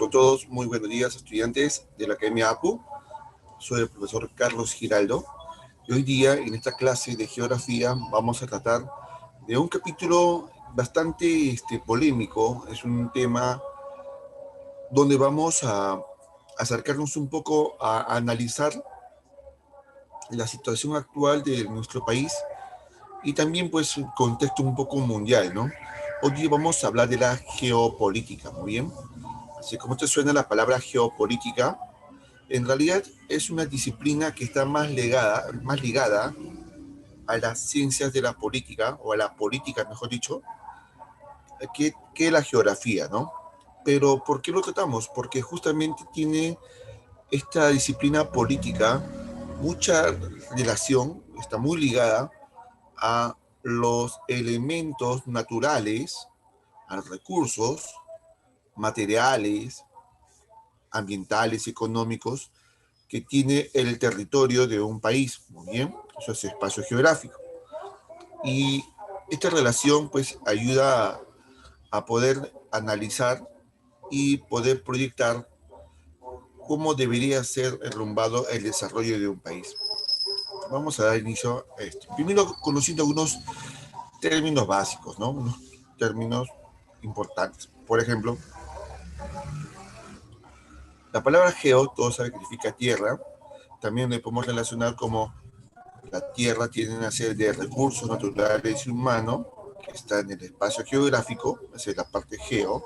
Con todos, muy buenos días, estudiantes de la Academia APU. Soy el profesor Carlos Giraldo. Y hoy día, en esta clase de geografía, vamos a tratar de un capítulo bastante polémico. Es un tema donde vamos a acercarnos un poco a analizar la situación actual de nuestro país y también pues un contexto un poco mundial, ¿no? Hoy día vamos a hablar de la geopolítica, muy bien. Así como te suena la palabra geopolítica, en realidad es una disciplina que está más ligada a las ciencias de la política, o a la política, mejor dicho, que la geografía, ¿no? Pero ¿por qué lo tratamos? Porque justamente tiene esta disciplina política mucha relación, está muy ligada a los elementos naturales, a los recursos materiales, ambientales, económicos, que tiene el territorio de un país. Muy bien, eso es espacio geográfico. Y esta relación pues ayuda a poder analizar y poder proyectar cómo debería ser enrumbado el desarrollo de un país. Vamos a dar inicio a esto. Primero conociendo algunos términos básicos, ¿no? Unos términos importantes. Por ejemplo, la palabra geo, todos saben que significa tierra. También le podemos relacionar como la Tierra tiene una serie de recursos naturales y humanos que están en el espacio geográfico, esa es la parte geo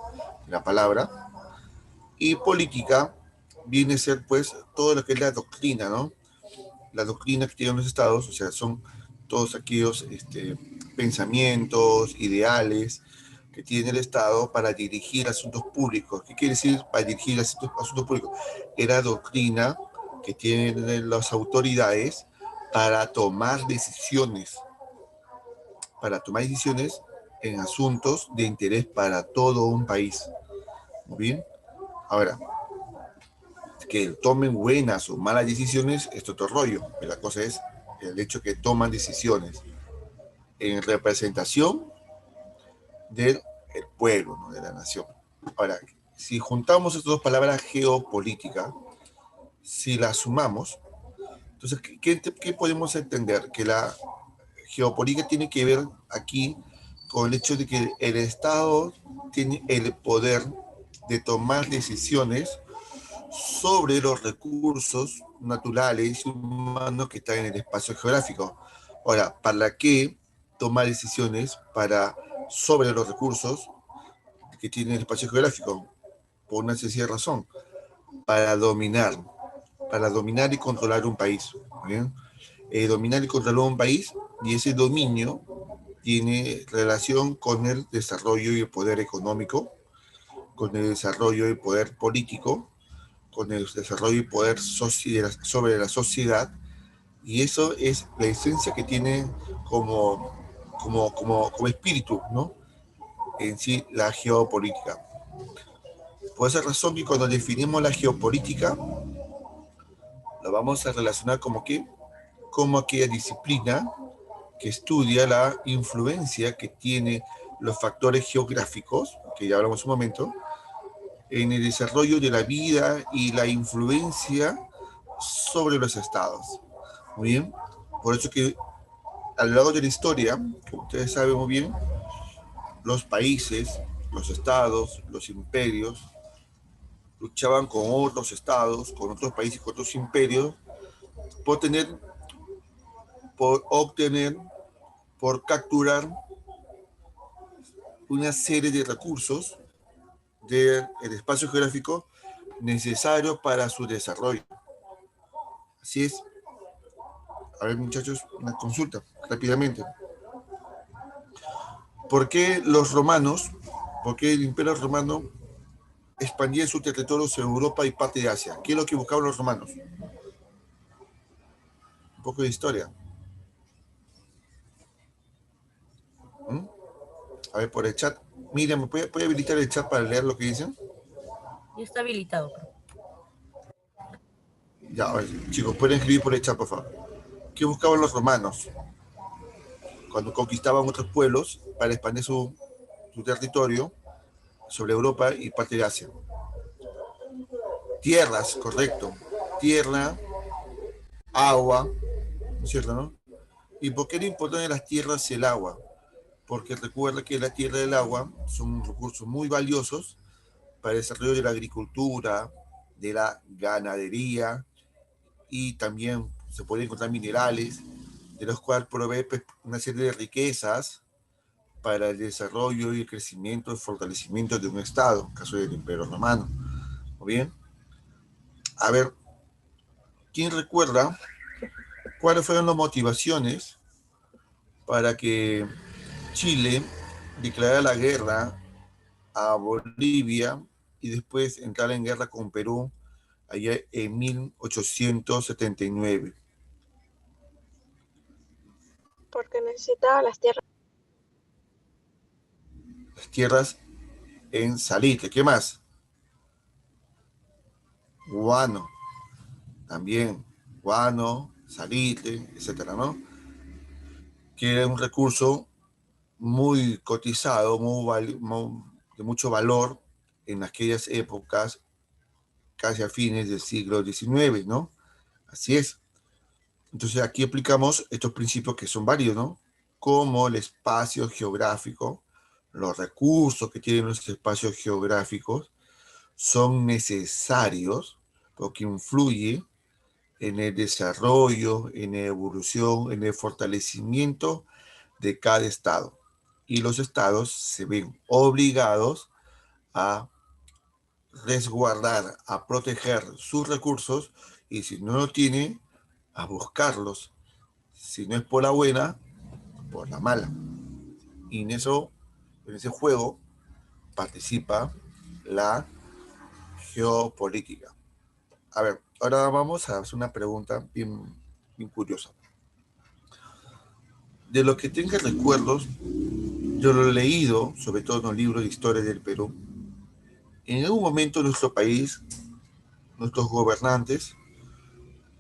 de la palabra, y política viene a ser pues todo lo que es la doctrina, ¿no? La doctrina que tienen los estados, o sea, son todos aquellos pensamientos, ideales que tiene el Estado para dirigir asuntos públicos. ¿Qué quiere decir para dirigir asuntos públicos? Era doctrina que tienen las autoridades para para tomar decisiones en asuntos de interés para todo un país. Muy bien. Ahora, que tomen buenas o malas decisiones es otro rollo. La cosa es el hecho que toman decisiones en representación del pueblo, ¿no? De la nación. Ahora, si juntamos estas dos palabras geopolítica, si las sumamos, entonces, ¿qué podemos entender? Que la geopolítica tiene que ver aquí con el hecho de que el Estado tiene el poder de tomar decisiones sobre los recursos naturales y humanos que están en el espacio geográfico. Ahora, ¿para qué tomar decisiones sobre los recursos que tiene el espacio geográfico? Por una sencilla razón, para dominar, para dominar y controlar un país. ¿Bien? Dominar y controlar un país, y ese dominio tiene relación con el desarrollo y el poder económico, con el desarrollo y poder político, con el desarrollo y poder sobre la sociedad, y eso es la esencia que tiene como espíritu, ¿no? En sí, la geopolítica. Por esa razón que cuando definimos la geopolítica, lo vamos a relacionar como aquella disciplina que estudia la influencia que tiene los factores geográficos, que ya hablamos un momento, en el desarrollo de la vida y la influencia sobre los estados. Muy bien. Por eso que a lo largo de la historia, como ustedes saben muy bien, los países, los estados, los imperios, luchaban con otros estados, con otros países, con otros imperios, por obtener, por capturar una serie de recursos del espacio geográfico necesario para su desarrollo. Así es. A ver, muchachos, una consulta rápidamente. ¿Por qué por qué el Imperio Romano expandía su territorio sobre Europa y parte de Asia? ¿Qué es lo que buscaban los romanos? Un poco de historia. ¿Mm? A ver, por el chat. Miriam, ¿me puede habilitar el chat para leer lo que dicen? Ya está habilitado. Ya, a ver, chicos, pueden escribir por el chat, por favor. ¿Qué buscaban los romanos cuando conquistaban otros pueblos para expandir su territorio sobre Europa y parte de Asia? Tierras, correcto. Tierra, agua, ¿no es cierto, no? ¿Y por qué era importante las tierras y el agua? Porque recuerda que la tierra y el agua son recursos muy valiosos para el desarrollo de la agricultura, de la ganadería, y también se pueden encontrar minerales, de los cuales provee pues, una serie de riquezas para el desarrollo y el crecimiento y fortalecimiento de un Estado, en caso del Imperio Romano. ¿Muy bien? A ver, ¿quién recuerda cuáles fueron las motivaciones para que Chile declarara la guerra a Bolivia y después entrar en guerra con Perú allá en 1879? Porque necesitaba las tierras. Las tierras en Salitre. ¿Qué más? Guano, también. Guano, salitre, etcétera, ¿no? Que era un recurso muy cotizado, de mucho valor en aquellas épocas, casi a fines del siglo XIX, ¿no? Así es. Entonces aquí aplicamos estos principios que son varios, ¿no? Como el espacio geográfico, los recursos que tienen los espacios geográficos son necesarios porque influye en el desarrollo, en la evolución, en el fortalecimiento de cada estado. Y los estados se ven obligados a resguardar, a proteger sus recursos y si no lo tienen, a buscarlos. Si no es por la buena, por la mala. Y en ese juego participa la geopolítica. A ver, ahora vamos a hacer una pregunta bien curiosa. De lo que tenga recuerdos, yo lo he leído, sobre todo en los libros de historia del Perú. En algún momento nuestro país, nuestros gobernantes,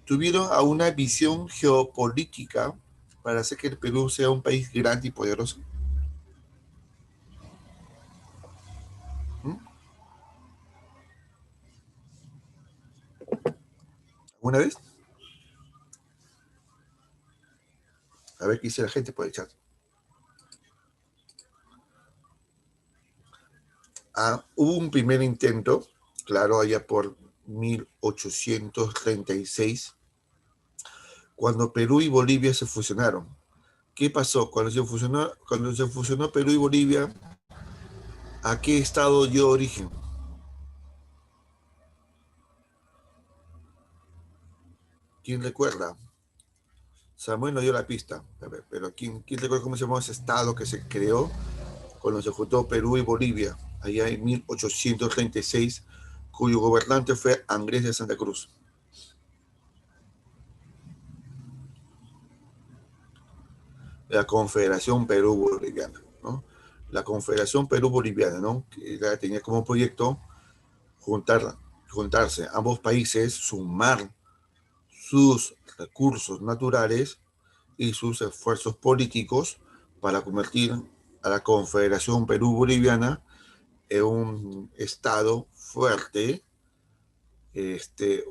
tuvieron a una visión geopolítica para hacer que el Perú sea un país grande y poderoso. ¿Mm? ¿Alguna vez? A ver qué dice la gente por el chat. Hubo un primer intento, claro, allá por 1836, cuando Perú y Bolivia se fusionaron. ¿Qué pasó? Cuando se fusionó Perú y Bolivia, ¿a qué estado dio origen? ¿Quién recuerda? Samuel nos dio la pista, pero ¿quién recuerda cómo se llamó ese estado que se creó cuando se juntó Perú y Bolivia, allá en 1836, cuyo gobernante fue Andrés de Santa Cruz? La Confederación Perú-Boliviana, ¿no? La Confederación Perú-Boliviana, ¿no? Que tenía como proyecto juntarse ambos países, sumar sus recursos naturales y sus esfuerzos políticos para convertir a la Confederación Perú-Boliviana en un estado fuerte,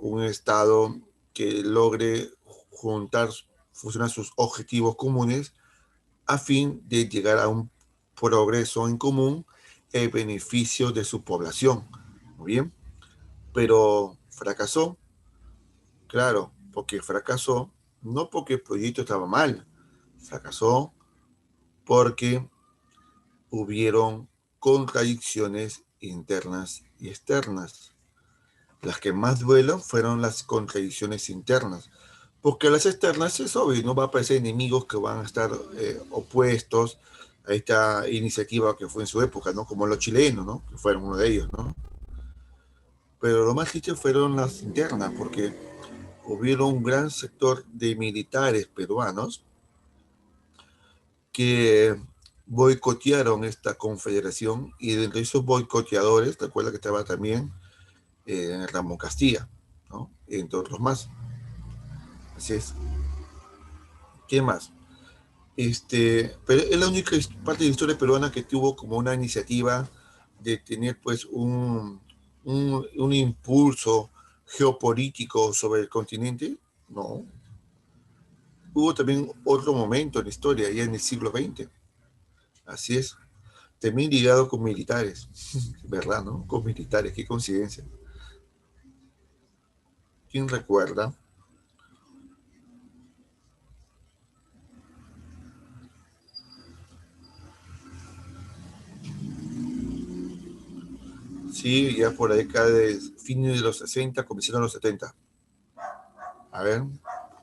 un estado que logre fusionar sus objetivos comunes a fin de llegar a un progreso en común en beneficio de su población. Muy bien, pero fracasó, claro, porque fracasó, no porque el proyecto estaba mal, fracasó porque hubieron contradicciones internas y externas. Las que más duelen fueron las contradicciones internas, porque las externas es obvio, no va a aparecer enemigos que van a estar opuestos a esta iniciativa que fue en su época, ¿no? Como los chilenos, ¿no? Que fueron uno de ellos, ¿no? Pero lo más triste fueron las internas, porque hubieron un gran sector de militares peruanos que boicotearon esta confederación y dentro de esos boicoteadores, recuerda que estaba también Ramón Castilla, ¿no? Entre otros más. Así es. ¿Qué más? Pero es la única parte de la historia peruana que tuvo como una iniciativa de tener pues un impulso geopolítico sobre el continente? No. Hubo también otro momento en la historia, ya en el siglo XX. Así es. También ligado con militares. ¿Verdad, no? Con militares, qué coincidencia. ¿Quién recuerda? Sí, ya por la década de fines de los 60, comenzaron los 70. A ver,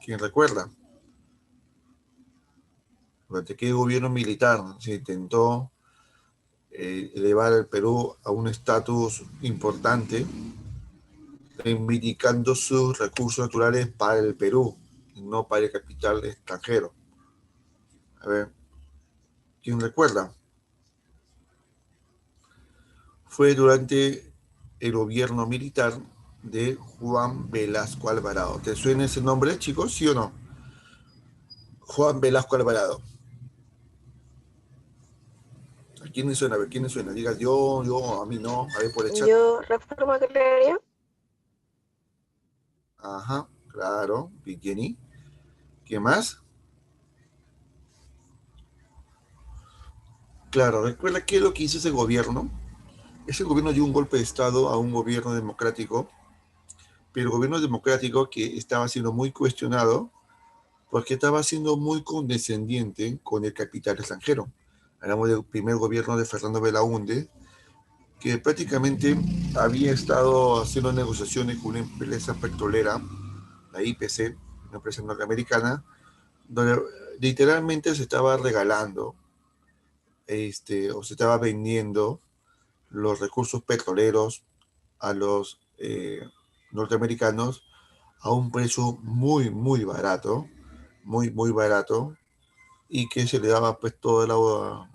¿quién recuerda? ¿Durante qué gobierno militar se intentó elevar al Perú a un estatus importante, reivindicando sus recursos naturales para el Perú, y no para el capital extranjero? A ver, ¿quién recuerda? Fue durante el gobierno militar de Juan Velasco Alvarado. ¿Te suena ese nombre, chicos? ¿Sí o no? Juan Velasco Alvarado. ¿A quién le suena? A ver, ¿quién le suena? Diga yo, a mí no. A ver, por el chat. Yo, Reforma Agraria. Ajá, claro. ¿Y Jenny? ¿Qué más? Claro, recuerda qué es lo que hizo ese gobierno. Ese gobierno dio un golpe de Estado a un gobierno democrático, pero el gobierno democrático que estaba siendo muy cuestionado porque estaba siendo muy condescendiente con el capital extranjero. Hablamos del primer gobierno de Fernando Belaúnde, que prácticamente había estado haciendo negociaciones con una empresa petrolera, la IPC, una empresa norteamericana, donde literalmente se estaba regalando o se estaba vendiendo los recursos petroleros a los norteamericanos a un precio muy, muy barato, muy, muy barato, y que se le daba pues toda la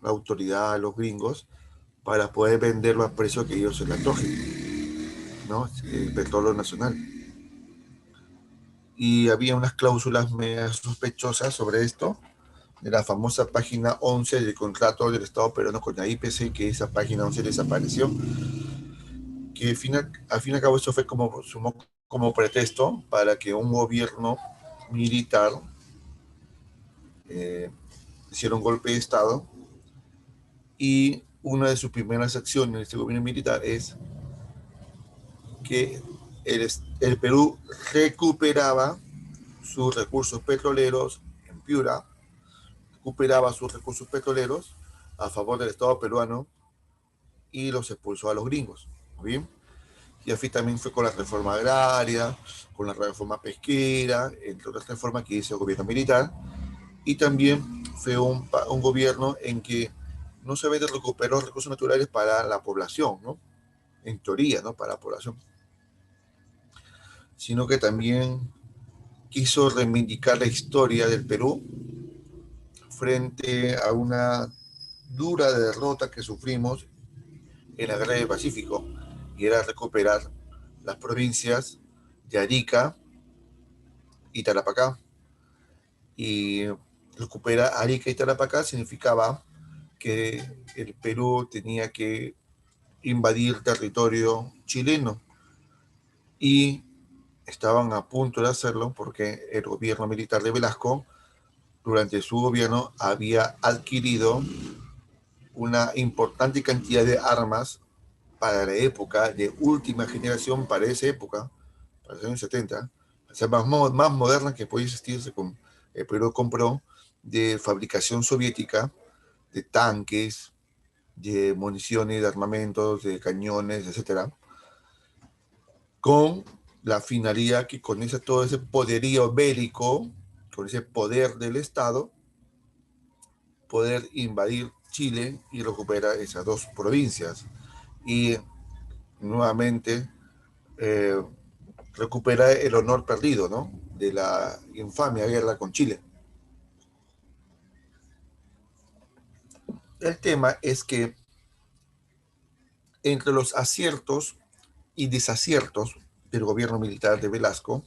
autoridad a los gringos para poder venderlo a precio que ellos se le antoje, ¿no? El petróleo nacional. Y había unas cláusulas medio sospechosas sobre esto, de la famosa página 11 del contrato del Estado peruano con la IPC, que esa página 11 desapareció, que al fin y al cabo eso fue como pretexto para que un gobierno militar eh, hiciera un golpe de Estado, y una de sus primeras acciones de este gobierno militar es que el Perú recuperaba sus recursos petroleros en Piura, recuperaba sus recursos petroleros a favor del Estado peruano y los expulsó a los gringos. ¿Muy bien? Y así también fue con la reforma agraria, con la reforma pesquera, entre otras reformas que hizo el gobierno militar. Y también fue un gobierno en que no solamente recuperó recursos naturales para la población, ¿no? En teoría, ¿no? Para la población, sino que también quiso reivindicar la historia del Perú frente a una dura derrota que sufrimos en la Guerra del Pacífico, y era recuperar las provincias de Arica y Tarapacá. Y recuperar Arica y Tarapacá significaba que el Perú tenía que invadir territorio chileno, y estaban a punto de hacerlo porque el gobierno militar de Velasco, durante su gobierno, había adquirido una importante cantidad de armas para la época, de última generación para esa época, para los años 70, o sea, más moderna que podía existirse. El Perú compró de fabricación soviética, de tanques, de municiones, de armamentos, de cañones, etcétera, con la finalidad que con todo ese poderío bélico, con ese poder del Estado, poder invadir Chile y recuperar esas dos provincias. Y nuevamente eh, recupera el honor perdido, ¿no? De la infamia guerra con Chile. El tema es que entre los aciertos y desaciertos del gobierno militar de Velasco,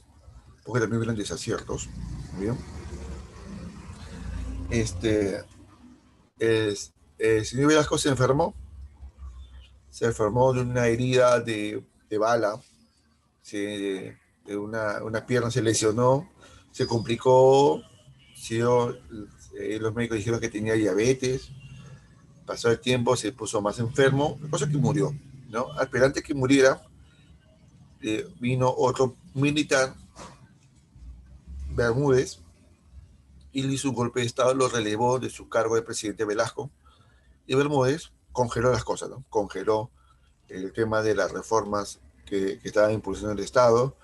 porque también hubieron desaciertos, ¿bien? El señor Velasco se enfermó de una herida de bala una pierna se lesionó, se complicó, los médicos dijeron que tenía diabetes, pasó el tiempo, se puso más enfermo, cosa que murió, ¿no? Pero antes que muriera, vino otro militar, Bermúdez, y le hizo un golpe de Estado, lo relevó de su cargo de presidente Velasco, y Bermúdez congeló las cosas, ¿no? Congeló el tema de las reformas que estaban impulsando el Estado,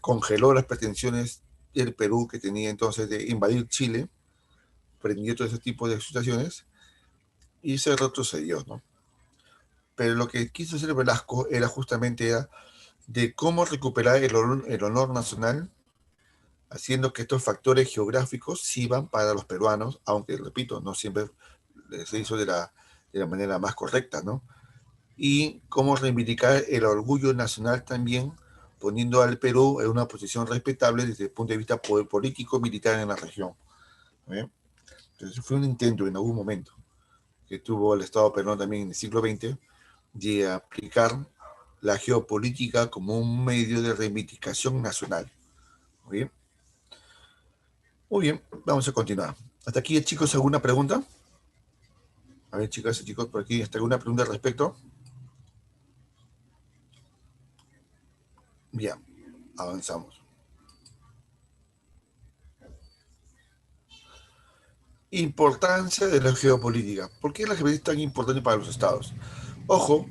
congeló las pretensiones del Perú que tenía entonces de invadir Chile, prendió todo ese tipo de situaciones y se retrocedió, ¿no? Pero lo que quiso hacer Velasco era justamente de cómo recuperar el honor nacional, haciendo que estos factores geográficos sirvan para los peruanos, aunque, repito, no siempre se hizo de la manera más correcta, ¿no? Y cómo reivindicar el orgullo nacional también, poniendo al Perú en una posición respetable desde el punto de vista político militar en la región. ¿Eh? Entonces fue un intento en algún momento que tuvo el Estado peruano también en el siglo XX de aplicar la geopolítica como un medio de reivindicación nacional. Muy bien. Muy bien, vamos a continuar. Hasta aquí, chicos, ¿alguna pregunta? A ver, chicas y chicos, por aquí, ¿está alguna pregunta al respecto? Bien, avanzamos. Importancia de la geopolítica. ¿Por qué la geopolítica es tan importante para los estados? Ojo,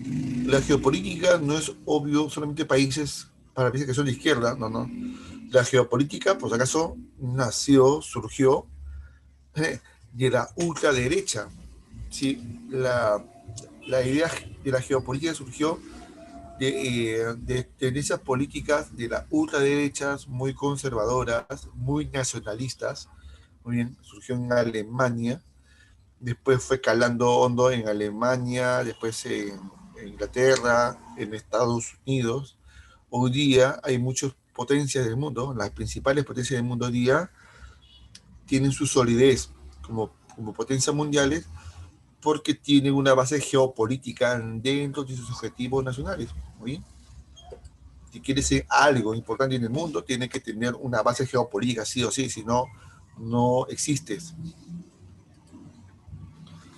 la geopolítica no es obvio solamente para países que son de izquierda, no, no. La geopolítica, por si acaso, surgió de la ultraderecha. ¿Sí? La idea de la geopolítica surgió de tendencias políticas de las ultraderechas muy conservadoras, muy nacionalistas. Muy bien, surgió en Alemania, después fue calando hondo en Alemania, después en Inglaterra, en Estados Unidos. Hoy día hay muchas potencias del mundo, las principales potencias del mundo hoy día tienen su solidez como potencias mundiales porque tienen una base geopolítica dentro de sus objetivos nacionales. ¿Muy bien? Si quieres ser algo importante en el mundo, tiene que tener una base geopolítica, sí o sí, si no, no existes.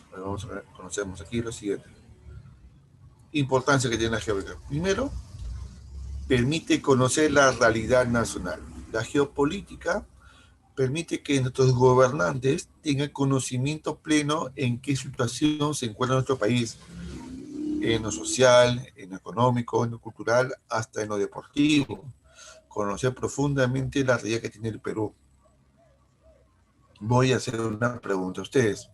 Bueno, vamos a ver, conocemos aquí lo siguiente. Importancia que tiene la geopolítica. Primero, permite conocer la realidad nacional. La geopolítica permite que nuestros gobernantes tengan conocimiento pleno en qué situación se encuentra nuestro país, en lo social, en lo económico, en lo cultural, hasta en lo deportivo. Conocer profundamente la realidad que tiene el Perú. Voy a hacer una pregunta a ustedes.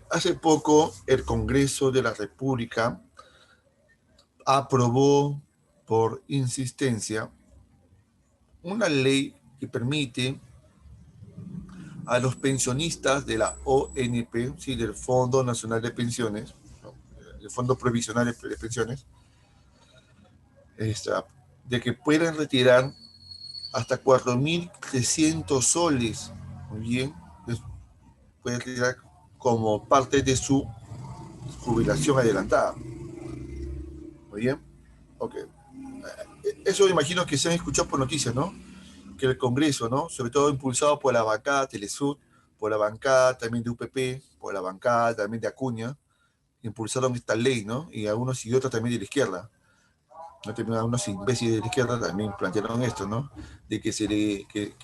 Hace poco el Congreso de la República aprobó por insistencia una ley que permite a los pensionistas de la ONP, ¿sí? Del Fondo Nacional de Pensiones, ¿no? El Fondo Provisional de Pensiones, de que puedan retirar hasta 4.300 soles, muy bien, pueden retirar como parte de su jubilación adelantada. Muy bien, ok. Eso imagino que se han escuchado por noticias, ¿no? Que el Congreso, ¿no? Sobre todo impulsado por la bancada Telesur, por la bancada también de UPP, por la bancada también de Acuña, impulsaron esta ley, ¿no? Y algunos y otros también de la izquierda. ¿No? También algunos imbéciles de la izquierda también plantearon esto, ¿no? De que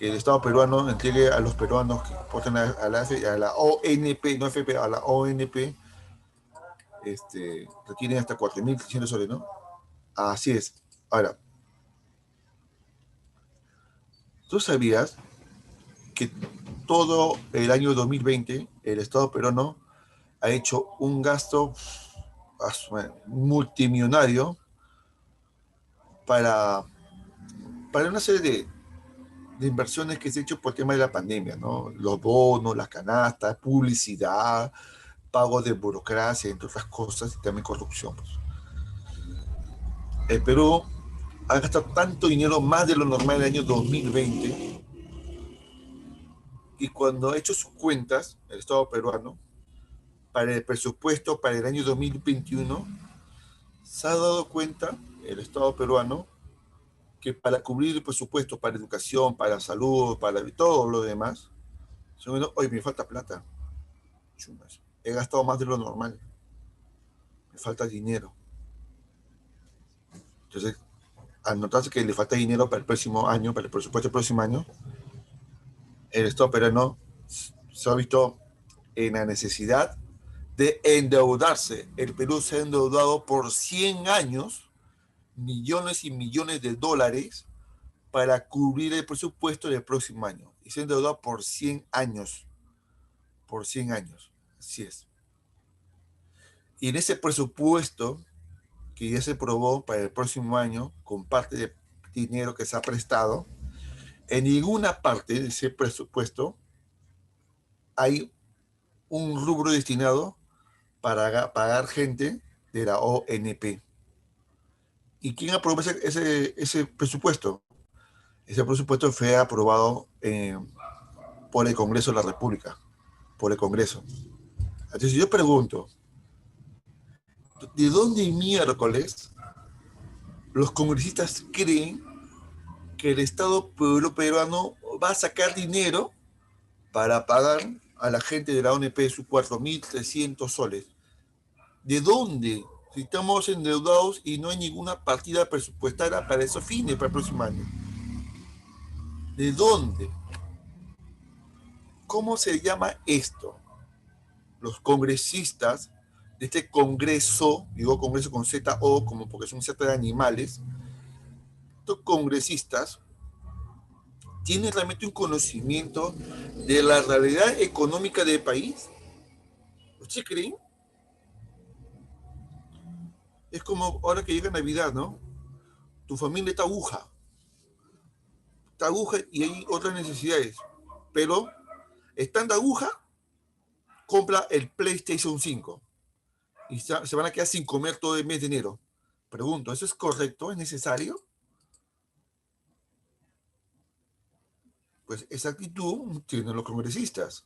el Estado peruano entregue a los peruanos que aportan a la ONP, no FP, a la ONP, retienen hasta 4.300 soles, ¿no? Así es. Ahora, ¿tú sabías que todo el año 2020 el Estado peruano ha hecho un gasto multimillonario para, para una serie de inversiones que se han hecho por el tema de la pandemia, ¿no? Los bonos, las canastas, publicidad, pago de burocracia, entre otras cosas, y también corrupción. Pues. El Perú ha gastado tanto dinero, más de lo normal en el año 2020, y cuando ha hecho sus cuentas, el Estado peruano, para el presupuesto para el año 2021, se ha dado cuenta el Estado peruano que para cubrir el presupuesto para educación, para salud, para todo lo demás, hoy me falta plata. Chumas. He gastado más de lo normal. Me falta dinero. Entonces, al notarse que le falta dinero para el próximo año, para el presupuesto del próximo año, el Estado peruano se ha visto en la necesidad de endeudarse. El Perú se ha endeudado por 100 años, millones y millones de dólares, para cubrir el presupuesto del próximo año. Y se ha endeudado por 100 años. Por 100 años. Así es. Y en ese presupuesto que ya se aprobó para el próximo año, con parte de dinero que se ha prestado, en ninguna parte de ese presupuesto hay un rubro destinado para pagar gente de la ONP. ¿Y quién aprobó ese presupuesto? Ese presupuesto fue aprobado por el Congreso de la República, por el Congreso. Entonces yo pregunto, ¿de dónde miércoles los congresistas creen que el Estado peruano va a sacar dinero para pagar a la gente de la ONP sus 4.300 soles? ¿De dónde? Si estamos endeudados y no hay ninguna partida presupuestaria para esos fines para el próximo año. ¿De dónde? ¿Cómo se llama esto? Los congresistas de este Congreso, digo Congreso con Z-O, como porque son Z de animales, estos congresistas tienen realmente un conocimiento de la realidad económica del país. ¿Ustedes creen? Es como ahora que llega Navidad, ¿no? Tu familia está aguja y hay otras necesidades, pero estando aguja, compra el PlayStation 5 y se van a quedar sin comer todo el mes de enero. Pregunto, ¿eso es correcto? ¿Es necesario? Pues esa actitud tienen los congresistas.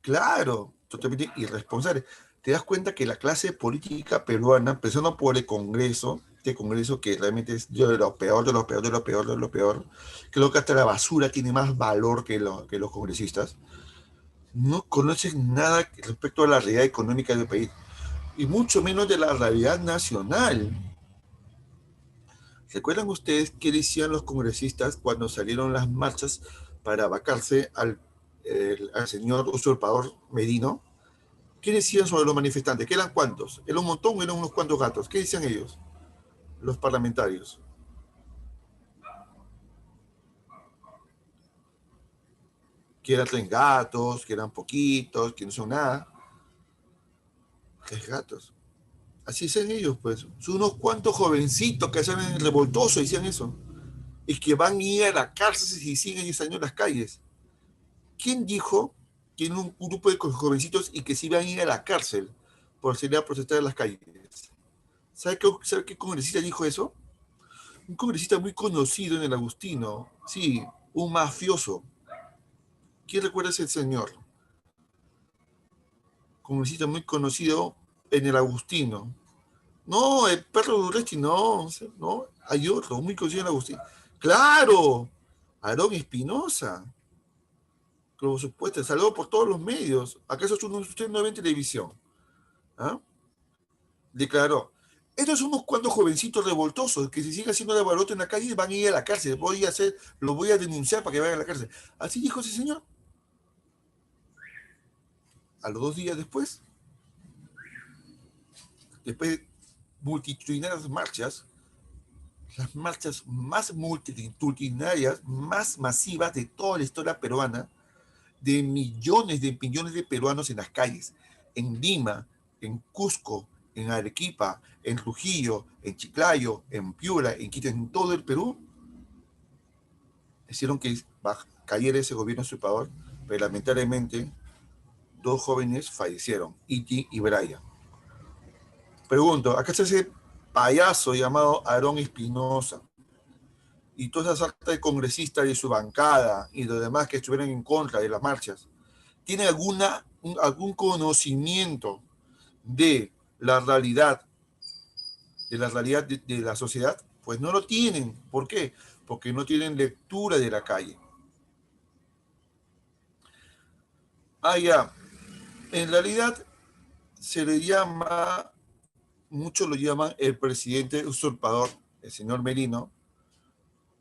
Claro, totalmente irresponsable. Te das cuenta que la clase política peruana, empezando por el Congreso, este Congreso que realmente es de lo peor, de lo peor, de lo peor, de lo peor, creo que hasta la basura tiene más valor que los congresistas, no conocen nada respecto a la realidad económica del país, y mucho menos de la realidad nacional. ¿Recuerdan ustedes qué decían los congresistas cuando salieron las marchas para vacarse al señor usurpador Merino? ¿Qué decían sobre los manifestantes? ¿Qué eran cuántos? ¿Era un montón o eran unos cuantos gatos? ¿Qué decían ellos, los parlamentarios? Que eran 3 gatos, que eran poquitos, que no son nada. 3 gatos. Así decían ellos, pues. Son unos cuantos jovencitos que hacían el revoltoso y decían eso. Y que van a ir a la cárcel si siguen ensañando en las calles. ¿Quién dijo que en un grupo de jovencitos y que se iban a ir a la cárcel por salir a protestar en las calles? ¿Sabe qué congresista dijo eso? Un congresista muy conocido en el Agustino, sí, un mafioso. ¿Quién recuerda a ese señor? Congresista muy conocido en el Agustino. No, el perro Durresti, no, no, hay otro, muy conocido en el Agustino. ¡Claro! Aarón Espinosa. Por supuesto, salió por todos los medios. ¿Acaso usted no ve televisión? ¿Ah? Declaró, estos son unos cuantos jovencitos revoltosos que si siguen haciendo de balote en la calle van a ir a la cárcel, lo voy a denunciar para que vayan a la cárcel. Así dijo ese señor. A los 2 días después de multitudinarias marchas, las marchas más multitudinarias, más masivas de toda la historia peruana, de millones de peruanos en las calles, en Lima, en Cusco, en Arequipa, en Trujillo, en Chiclayo, en Piura, en Quito, en todo el Perú, hicieron que cayera ese gobierno usurpador, pero lamentablemente 2 jóvenes fallecieron, Iti y Brian. Pregunto, acá está ese payaso llamado Aarón Espinosa y todas esas actas de congresistas de su bancada y los demás que estuvieron en contra de las marchas, ¿tienen algún conocimiento de la realidad de la realidad de la sociedad, pues no lo tienen. ¿Por qué? Porque no tienen lectura de la calle. Ya. En realidad se le llama, muchos lo llaman el presidente usurpador, el señor Merino,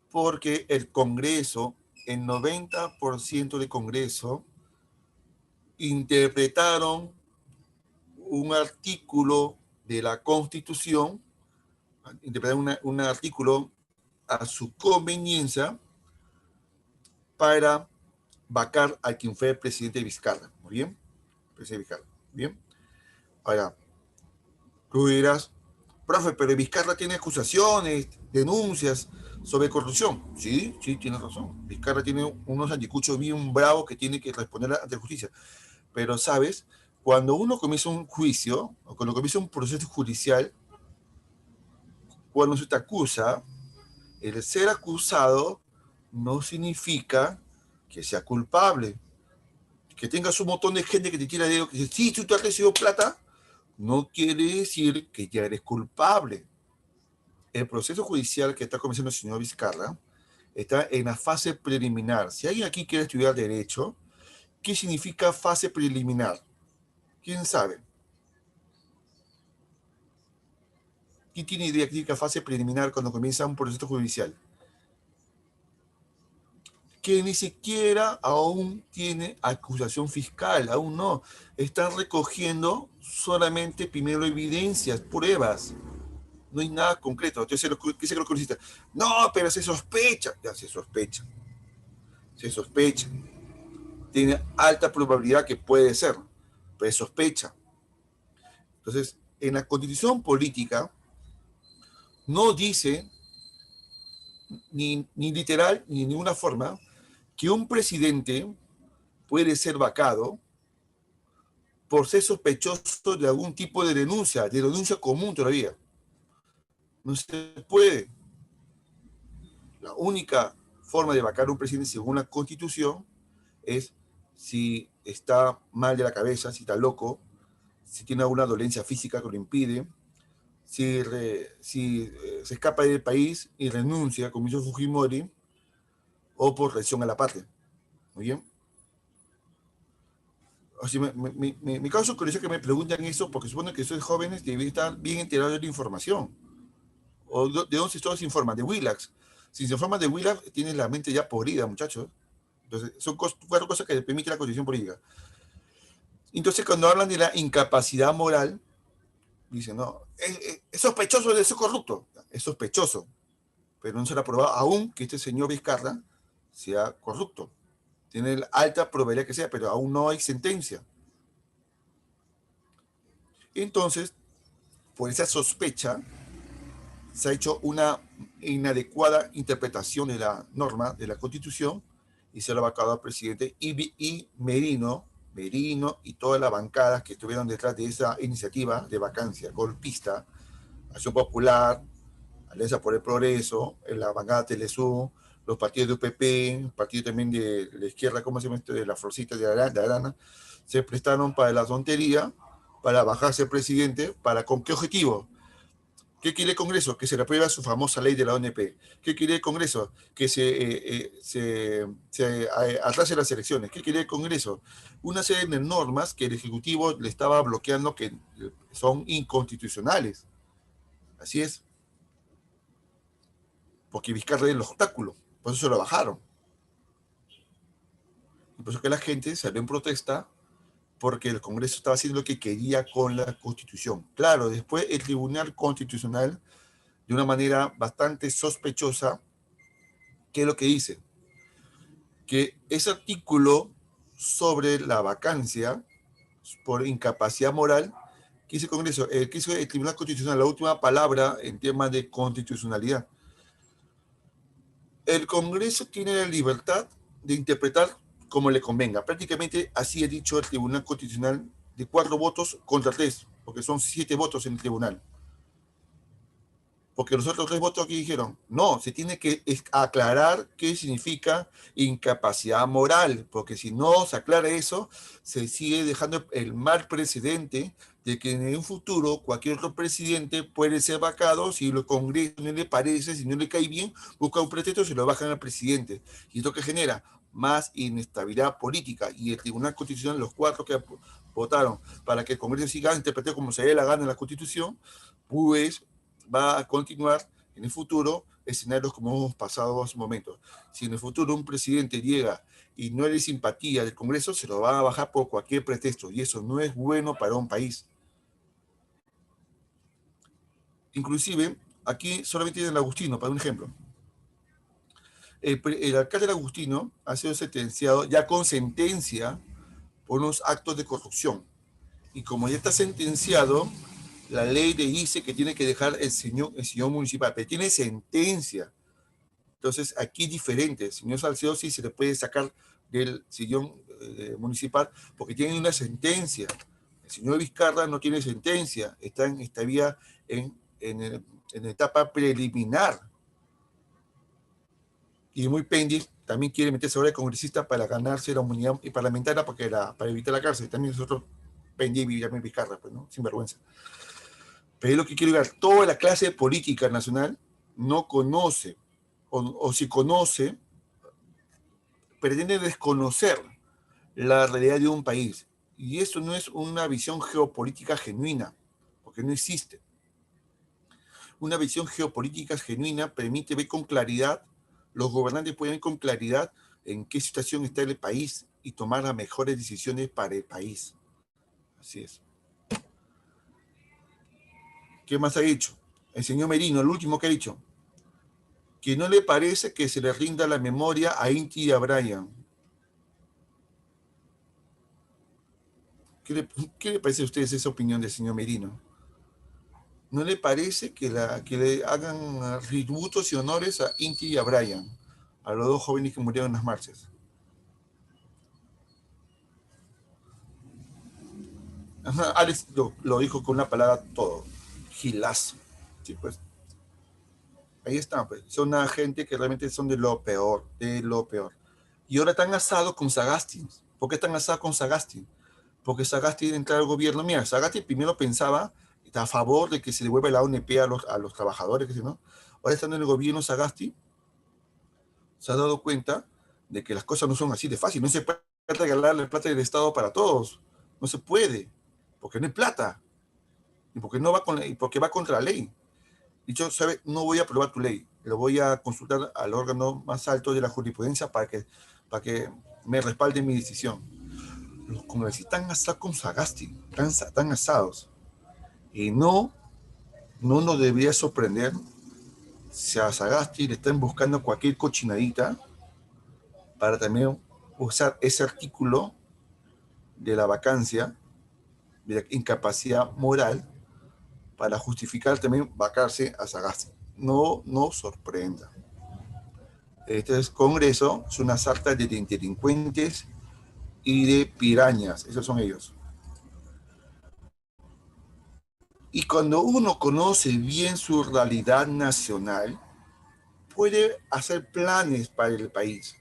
porque el Congreso, el 90% del Congreso, interpretaron un artículo de la Constitución, interpretaron un artículo a su conveniencia para vacar a quien fue el presidente Vizcarra. ¿Muy bien? Presidente Vizcarra. ¿Bien? Ahora, tú dirás, profe, pero Vizcarra tiene acusaciones, denuncias sobre corrupción. Sí, sí, tienes razón. Vizcarra tiene unos anticuchos bien bravos que tiene que responder ante la justicia. Pero, ¿sabes? Cuando uno comienza un juicio, o cuando comienza un proceso judicial, cuando se te acusa, el ser acusado no significa que sea culpable. Que tengas un montón de gente que te tira dedo, que dice, sí, tú has recibido plata, no quiere decir que ya eres culpable. El proceso judicial que está comenzando el señor Vizcarra está en la fase preliminar. Si alguien aquí quiere estudiar Derecho, ¿qué significa fase preliminar? ¿Quién sabe? ¿Quién tiene idea qué significa fase preliminar cuando comienza un proceso judicial? Que ni siquiera aún tiene acusación fiscal, aún no. Están recogiendo solamente primero evidencias, pruebas. No hay nada concreto. Entonces, ¿qué dice el congresista? No, pero se sospecha. Ya se sospecha. Se sospecha. Tiene alta probabilidad que puede ser, pero sospecha. Entonces, en la constitución política no dice, ni literal, ni de ninguna forma, que un presidente puede ser vacado por ser sospechoso de algún tipo de denuncia común todavía. No se puede. La única forma de vacar a un presidente según la Constitución es si está mal de la cabeza, si está loco, si tiene alguna dolencia física que lo impide, si se escapa del país y renuncia, como hizo Fujimori, o por traición a la patria. ¿Muy bien? O sea, me causa curiosidad que me preguntan eso porque supone que soy jóvenes y deben estar bien enterados de la información. ¿O de dónde todos se informan? De Willax. Si se informan de Willax, tienen la mente ya podrida, muchachos. Entonces, son cuatro cosas que permite la Constitución política. Entonces, cuando hablan de la incapacidad moral, dicen, no, es sospechoso de ser corrupto. Es sospechoso. Pero no se le ha probado aún que este señor Vizcarra sea corrupto. Tiene la alta probabilidad que sea, pero aún no hay sentencia. Entonces, por esa sospecha, se ha hecho una inadecuada interpretación de la norma de la Constitución y se lo ha vacado al presidente y Merino y todas las bancadas que estuvieron detrás de esa iniciativa de vacancia golpista, Acción Popular, Alianza por el Progreso, la bancada Telesur, los partidos de UPP, partido también de la izquierda, ¿cómo se llama esto? De la Florcita de Arana, se prestaron para la tontería, para bajarse el presidente, ¿con qué objetivo? ¿Qué quiere el Congreso? Que se le apruebe su famosa ley de la ONP. ¿Qué quiere el Congreso? Que se atrase las elecciones. ¿Qué quiere el Congreso? Una serie de normas que el Ejecutivo le estaba bloqueando que son inconstitucionales. Así es. Porque Vizcarra era el obstáculo. Por eso se lo bajaron. Y por eso que la gente salió en protesta porque el Congreso estaba haciendo lo que quería con la Constitución. Claro, después el Tribunal Constitucional, de una manera bastante sospechosa, ¿qué es lo que dice? Que ese artículo sobre la vacancia por incapacidad moral, que dice el Congreso, que hizo el Tribunal Constitucional, la última palabra en temas de constitucionalidad. El Congreso tiene la libertad de interpretar como le convenga. Prácticamente así ha dicho el Tribunal Constitucional, de 4 votos contra 3, porque son 7 votos en el tribunal. porque los otros 3 votos aquí dijeron, no, se tiene que aclarar qué significa incapacidad moral, porque si no se aclara eso, se sigue dejando el mal precedente de que en un futuro cualquier otro presidente puede ser vacado si el Congreso no le parece, si no le cae bien, busca un pretexto y se lo bajan al presidente. Y esto que genera más inestabilidad política. Y el Tribunal Constitucional, los 4 que votaron para que el Congreso siga interpretando como se dé la gana en la Constitución, pues va a continuar en el futuro escenarios como hemos pasado hace un momento. Si en el futuro un presidente llega y no hay simpatía del Congreso, se lo va a bajar por cualquier pretexto, y eso no es bueno para un país. Inclusive, aquí solamente tiene el Agustino, para un ejemplo. El alcalde del Agustino ha sido sentenciado ya con sentencia por unos actos de corrupción. Y como ya está sentenciado, la ley le dice que tiene que dejar el sillón municipal, pero tiene sentencia. Entonces, aquí es diferente. El señor Salcedo sí se le puede sacar del sillón municipal porque tiene una sentencia. El señor Vizcarra no tiene sentencia, está todavía en etapa preliminar. Y muy pendiente, también quiere meterse ahora de congresista para ganarse la inmunidad parlamentaria para evitar la cárcel. También nosotros pendiente y también Vizcarra, pues, ¿no? Sin vergüenza. Pero es lo que quiero ver, toda la clase política nacional no conoce, o si conoce, pretende desconocer la realidad de un país. Y eso no es una visión geopolítica genuina, porque no existe. Una visión geopolítica genuina permite ver con claridad, los gobernantes pueden ver con claridad en qué situación está el país y tomar las mejores decisiones para el país. Así es. ¿Qué más ha dicho? El señor Merino, el último que ha dicho, que no le parece que se le rinda la memoria a Inti y a Brian. ¿Qué le parece a ustedes esa opinión del señor Merino? ¿No le parece que le hagan tributos y honores a Inti y a Brian, a los 2 jóvenes que murieron en las marchas? Ajá, Alex lo dijo con una palabra todo, gilazo. Sí, pues, ahí están, pues. Son una gente que realmente son de lo peor, de lo peor. Y ahora están asados con Sagasti. ¿Por qué están asados con Sagasti? Porque Sagasti de entrar al gobierno. Mira, Sagasti primero pensaba, está a favor de que se devuelva la ONP a los trabajadores, que si no. Ahora estando en el gobierno Sagasti, se ha dado cuenta de que las cosas no son así de fácil. No se puede regalar la plata del Estado para todos. No se puede, porque no hay plata. Y porque, y porque va contra la ley. Dicho, ¿sabe? No voy a aprobar tu ley. Lo voy a consultar al órgano más alto de la jurisprudencia para que me respalde mi decisión. Los congresistas están asados con Sagasti, están asados. Y no nos debería sorprender si a Sagasti le están buscando cualquier cochinadita para también usar ese artículo de la vacancia, de la incapacidad moral, para justificar también vacarse a Sagasti. No nos sorprenda. Este Congreso es una sarta de delincuentes y de pirañas. Esos son ellos. Y cuando uno conoce bien su realidad nacional, puede hacer planes para el país,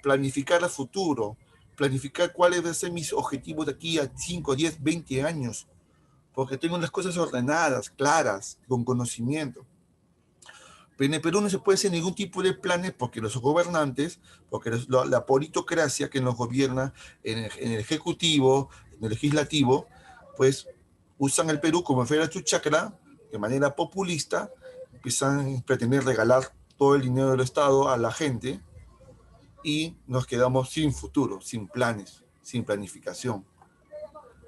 planificar el futuro, planificar cuáles van a ser mis objetivos de aquí a 5, 10, 20 años, porque tengo las cosas ordenadas, claras, con conocimiento. Pero en el Perú no se puede hacer ningún tipo de planes porque los gobernantes, porque la politocracia que nos gobierna en el Ejecutivo, en el Legislativo, pues usan el Perú como fuera su chacra, de manera populista, empiezan a pretender regalar todo el dinero del Estado a la gente y nos quedamos sin futuro, sin planes, sin planificación.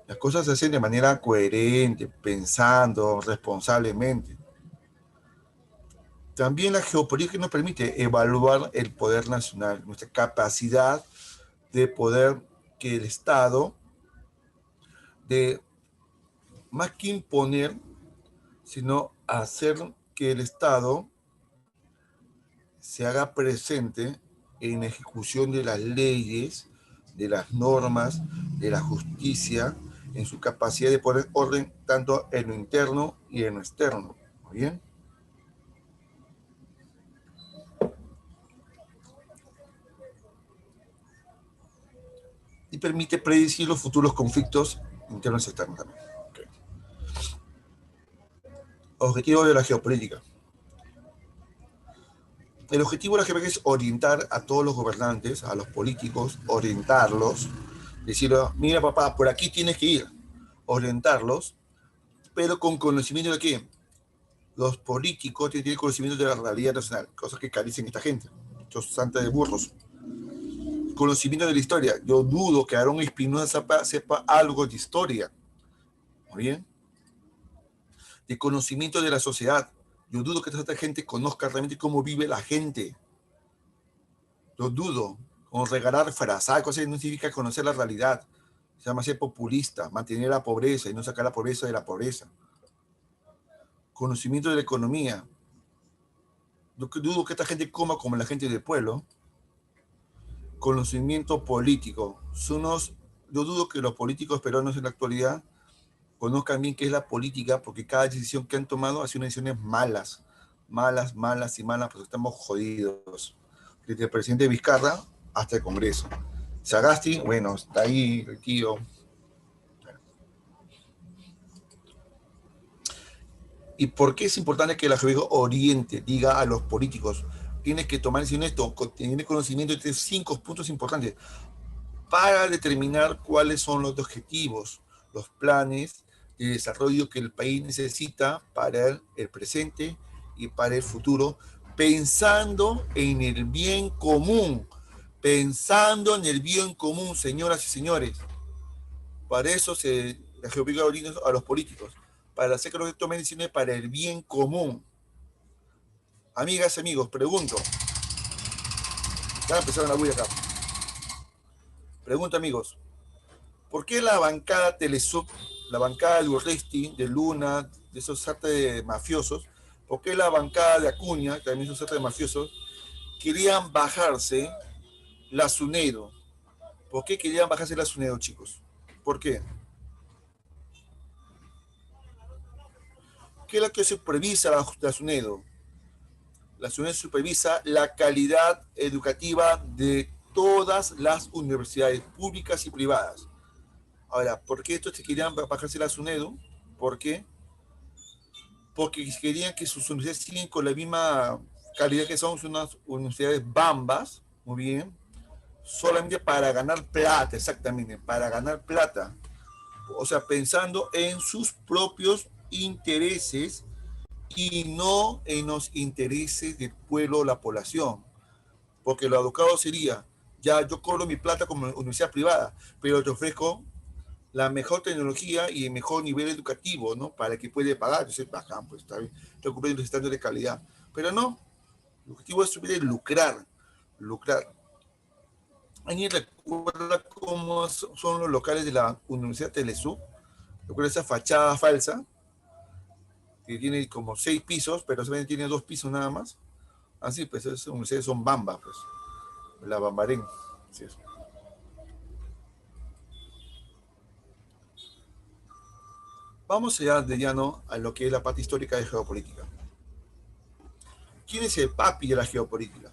Las cosas se hacen de manera coherente, pensando responsablemente. También la geopolítica nos permite evaluar el poder nacional, nuestra capacidad de poder que el Estado, de más que imponer, sino hacer que el Estado se haga presente en la ejecución de las leyes, de las normas, de la justicia, en su capacidad de poner orden tanto en lo interno y en lo externo. ¿Muy bien? y permite predecir los futuros conflictos internos y externos también. Okay. Objetivo de la geopolítica. El objetivo de la geopolítica es orientar a todos los gobernantes, a los políticos, orientarlos, decirles, mira papá, por aquí tienes que ir, orientarlos, pero con conocimiento de qué. Los políticos tienen que tener conocimiento de la realidad nacional, cosas que carecen esta gente, estos santos de burros. Conocimiento de la historia. Yo dudo que Aarón Espinosa sepa algo de historia. ¿Muy bien? De conocimiento de la sociedad. Yo dudo que esta gente conozca realmente cómo vive la gente. Yo dudo. Como regalar frases, cosas no significa conocer la realidad. Se llama ser populista, mantener la pobreza y no sacar la pobreza de la pobreza. Conocimiento de la economía. Yo dudo que esta gente coma como la gente del pueblo. Conocimiento político. Yo dudo que los políticos peruanos en la actualidad conozcan bien qué es la política, porque cada decisión que han tomado ha sido decisiones malas, porque estamos jodidos. Desde el presidente Vizcarra hasta el Congreso. Sagasti, bueno, está ahí el tío. ¿Y por qué es importante que la geopolítica oriente, diga a los políticos, tienes que tomar decisiones, tener conocimiento de 5 puntos importantes para determinar cuáles son los objetivos, los planes de desarrollo que el país necesita para el presente y para el futuro, pensando en el bien común, señoras y señores. Para eso la geopolítica orienta a los políticos, para hacer que los tomen decisiones para el bien común. Amigas y amigos, pregunto. Ya empezaron a huir acá. Pregunto, amigos. ¿Por qué la bancada Telesub, la bancada de Urresti, de Luna, de esos artes de mafiosos, por qué la bancada de Acuña, también esos artes de mafiosos, querían bajarse la SUNEDO? ¿Por qué querían bajarse la SUNEDO, chicos? ¿Por qué? ¿Qué es lo que supervisa la SUNEDO? La SUNEDO supervisa la calidad educativa de todas las universidades públicas y privadas. Ahora, ¿por qué estos querían bajarse la SUNEDO? ¿Por qué? Porque querían que sus universidades siguen con la misma calidad que son unas universidades bambas, muy bien, solamente para ganar plata, exactamente, para ganar plata. O sea, pensando en sus propios intereses y no en los intereses del pueblo o la población. Porque lo educado sería, ya yo cobro mi plata como universidad privada, pero te ofrezco la mejor tecnología y el mejor nivel educativo, ¿no? Para que puede pagar. Entonces, bacán, pues está bien. Estoy cumpliendo los estándares de calidad. Pero no, el objetivo es lucrar. ¿Alguien recuerda cómo son los locales de la Universidad Telesub? ¿Recuerda esa fachada falsa? Que tiene como 6 pisos, pero solamente tiene 2 pisos nada más. Así, pues esas universidades son bambas, pues. La Bambarén. Así es. Vamos allá de llano a lo que es la parte histórica de geopolítica. ¿Quién es el papi de la geopolítica?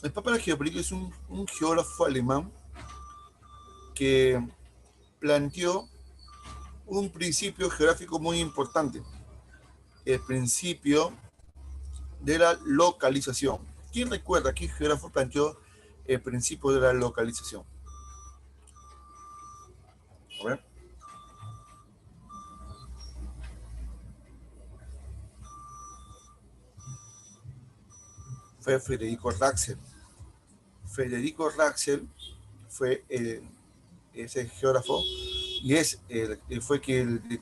El papi de la geopolítica es un geógrafo alemán que planteó un principio geográfico muy importante, el principio de la localización. ¿Quién recuerda qué geógrafo planteó el principio de la localización? A ver. Fue Federico Raxel. Federico Raxel fue ese geógrafo y fue el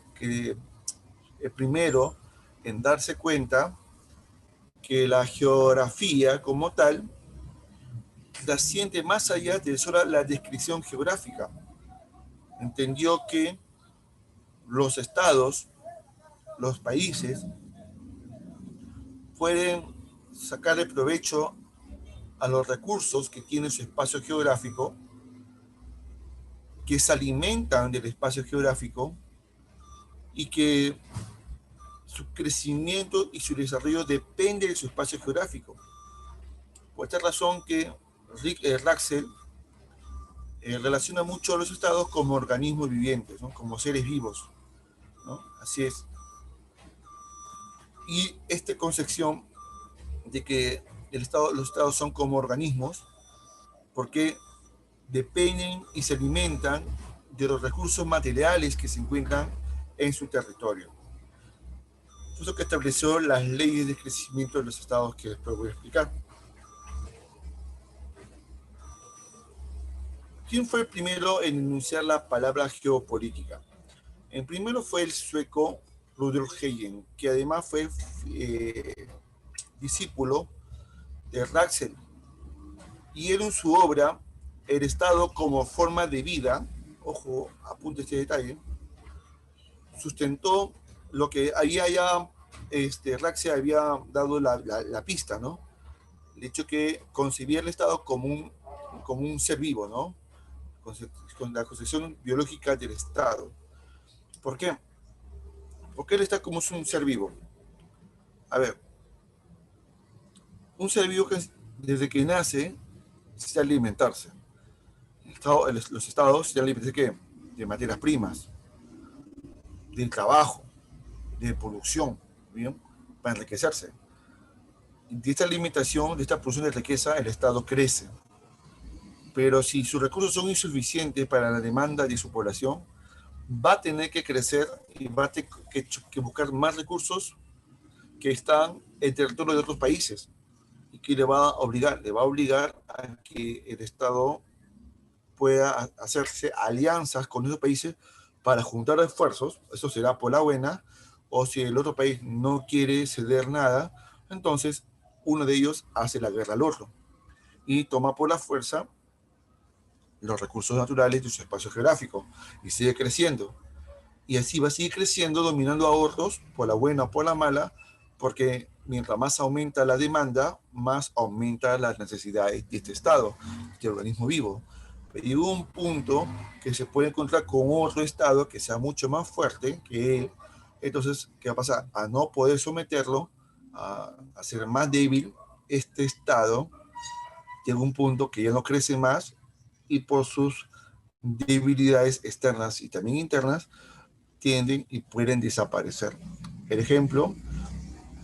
primero en darse cuenta que la geografía como tal trasciende más allá de solo la descripción geográfica. Entendió que los estados, los países, pueden sacarle provecho a los recursos que tiene su espacio geográfico, que se alimentan del espacio geográfico y que su crecimiento y su desarrollo depende de su espacio geográfico. Por esta razón que Raxel relaciona mucho a los estados como organismos vivientes, ¿no? Como seres vivos, ¿no? Así es. Y esta concepción de que los estados son como organismos porque dependen y se alimentan de los recursos materiales que se encuentran en su territorio. Eso que estableció las leyes de crecimiento de los estados que después voy a explicar. ¿Quién fue el primero en enunciar la palabra geopolítica? El primero fue el sueco Rudolf Hegel, que además fue discípulo de Raxel. Y él en su obra, El Estado como forma de vida, ojo, apunte este detalle, sustentó lo que ahí Raxel había dado la pista, ¿no? El hecho que concebía el Estado como un ser vivo, ¿no? Con la concepción biológica del Estado. ¿Por qué? Porque él está como un ser vivo. A ver, un ser vivo que desde que nace necesita alimentarse. Los estados necesitan alimentarse ¿de qué? De materias primas, del trabajo, de producción, ¿bien? Para enriquecerse. De esta alimentación, de esta producción de riqueza, el Estado crece. Pero si sus recursos son insuficientes para la demanda de su población, va a tener que crecer y va a tener que buscar más recursos que están en territorio de otros países y que le va a obligar a que el Estado pueda hacerse alianzas con esos países para juntar esfuerzos. Eso será por la buena, o si el otro país no quiere ceder nada, entonces uno de ellos hace la guerra al otro y toma por la fuerza los recursos naturales de su espacio geográfico y sigue creciendo. Y así va a seguir creciendo, dominando a otros, por la buena o por la mala, porque mientras más aumenta la demanda, más aumenta las necesidades de este Estado, de este organismo vivo. Pero llegó un punto que se puede encontrar con otro Estado que sea mucho más fuerte que él. Entonces, ¿qué va a pasar? A no poder someterlo, a ser más débil, este Estado llega un punto que ya no crece más y por sus debilidades externas y también internas, tienden y pueden desaparecer. El ejemplo,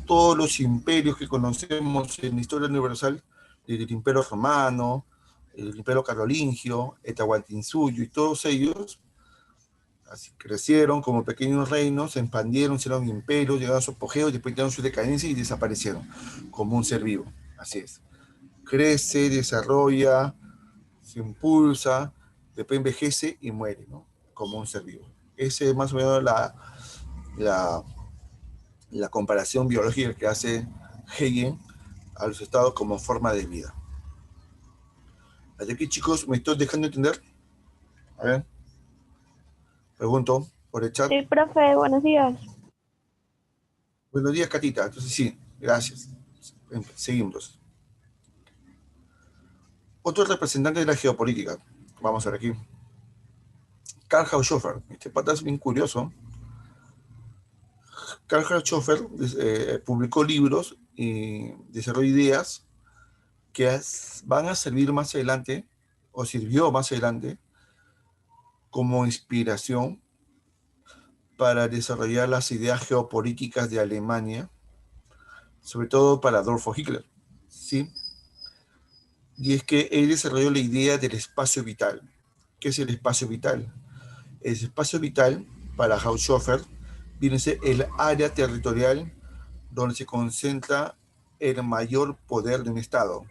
todos los imperios que conocemos en la historia universal, desde el Imperio Romano, el Imperio Carolingio, el Tahuantinsuyo y todos ellos, así crecieron como pequeños reinos, se expandieron, hicieron imperios, llegaron a su apogeo, después tuvieron su decadencia y desaparecieron como un ser vivo. Así es. Crece, desarrolla, se impulsa, después envejece y muere, ¿no? Como un ser vivo. Ese es más o menos la, la comparación biológica que hace Hegel a los estados como forma de vida. Hasta aquí, chicos, ¿me estoy dejando entender? A ver, pregunto por el chat. Sí, profe, buenos días. Buenos días, Catita. Entonces sí, gracias. Seguimos. Otro representante de la geopolítica. Vamos a ver aquí. Karl Haushofer. Este pata es bien curioso. Karl Haushofer publicó libros y desarrolló ideas que van a servir más adelante, o sirvió más adelante, como inspiración para desarrollar las ideas geopolíticas de Alemania, sobre todo para Adolfo Hitler, ¿sí? Y es que él desarrolló la idea del espacio vital. ¿Qué es el espacio vital? El espacio vital, para Haushofer, viene a ser el área territorial donde se concentra el mayor poder de un Estado,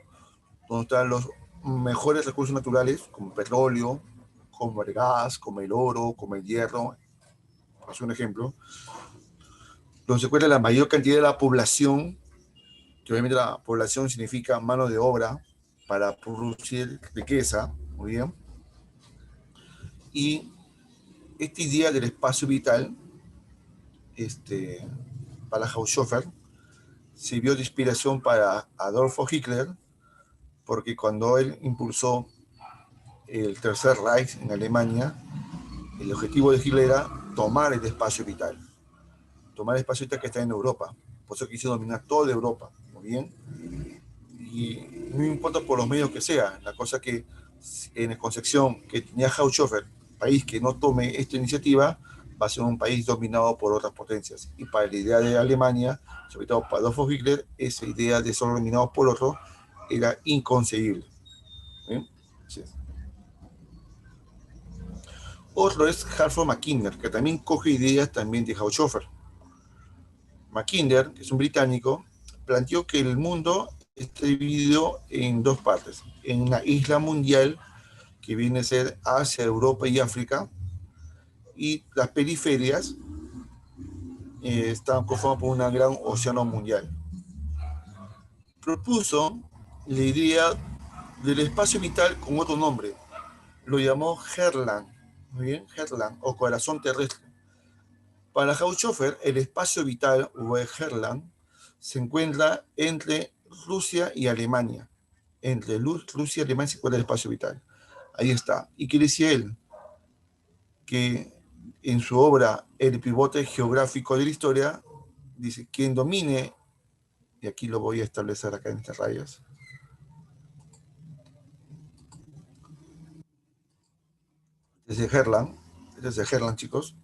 donde están los mejores recursos naturales, como petróleo, como el gas, como el oro, como el hierro, es un ejemplo, donde se encuentra la mayor cantidad de la población, que obviamente la población significa mano de obra para producir riqueza, muy bien, y esta idea del espacio vital, para Haushofer, sirvió de inspiración para Adolfo Hitler, porque cuando él impulsó el Tercer Reich en Alemania, el objetivo de Hitler era tomar el espacio vital. Tomar el espacio vital que está en Europa. Por eso quiso dominar toda Europa. Muy bien. Y no importa por los medios que sea. La cosa que en concepción que tenía Haushofer, país que no tome esta iniciativa, va a ser un país dominado por otras potencias. Y para la idea de Alemania, sobre todo para Adolf Hitler, esa idea de ser dominados por otro era inconcebible. ¿Bien? Así es. Otro es Halford Mackinder, que también coge ideas también de Haushofer. Mackinder, que es un británico, planteó que el mundo está dividido en dos partes. En una isla mundial, que viene a ser Asia, Europa y África, y las periferias están conformadas por un gran océano mundial. Propuso la idea del espacio vital con otro nombre. Lo llamó Herland, muy bien, Herland, o corazón terrestre. Para Haushofer, el espacio vital, o Herland, se encuentra entre Rusia y Alemania. Entre Rusia y Alemania se encuentra el espacio vital. Ahí está. ¿Y qué decía él? Que en su obra El pivote geográfico de la historia, dice, quien domine, y aquí lo voy a establecer acá en estas rayas, desde Herland, chicos,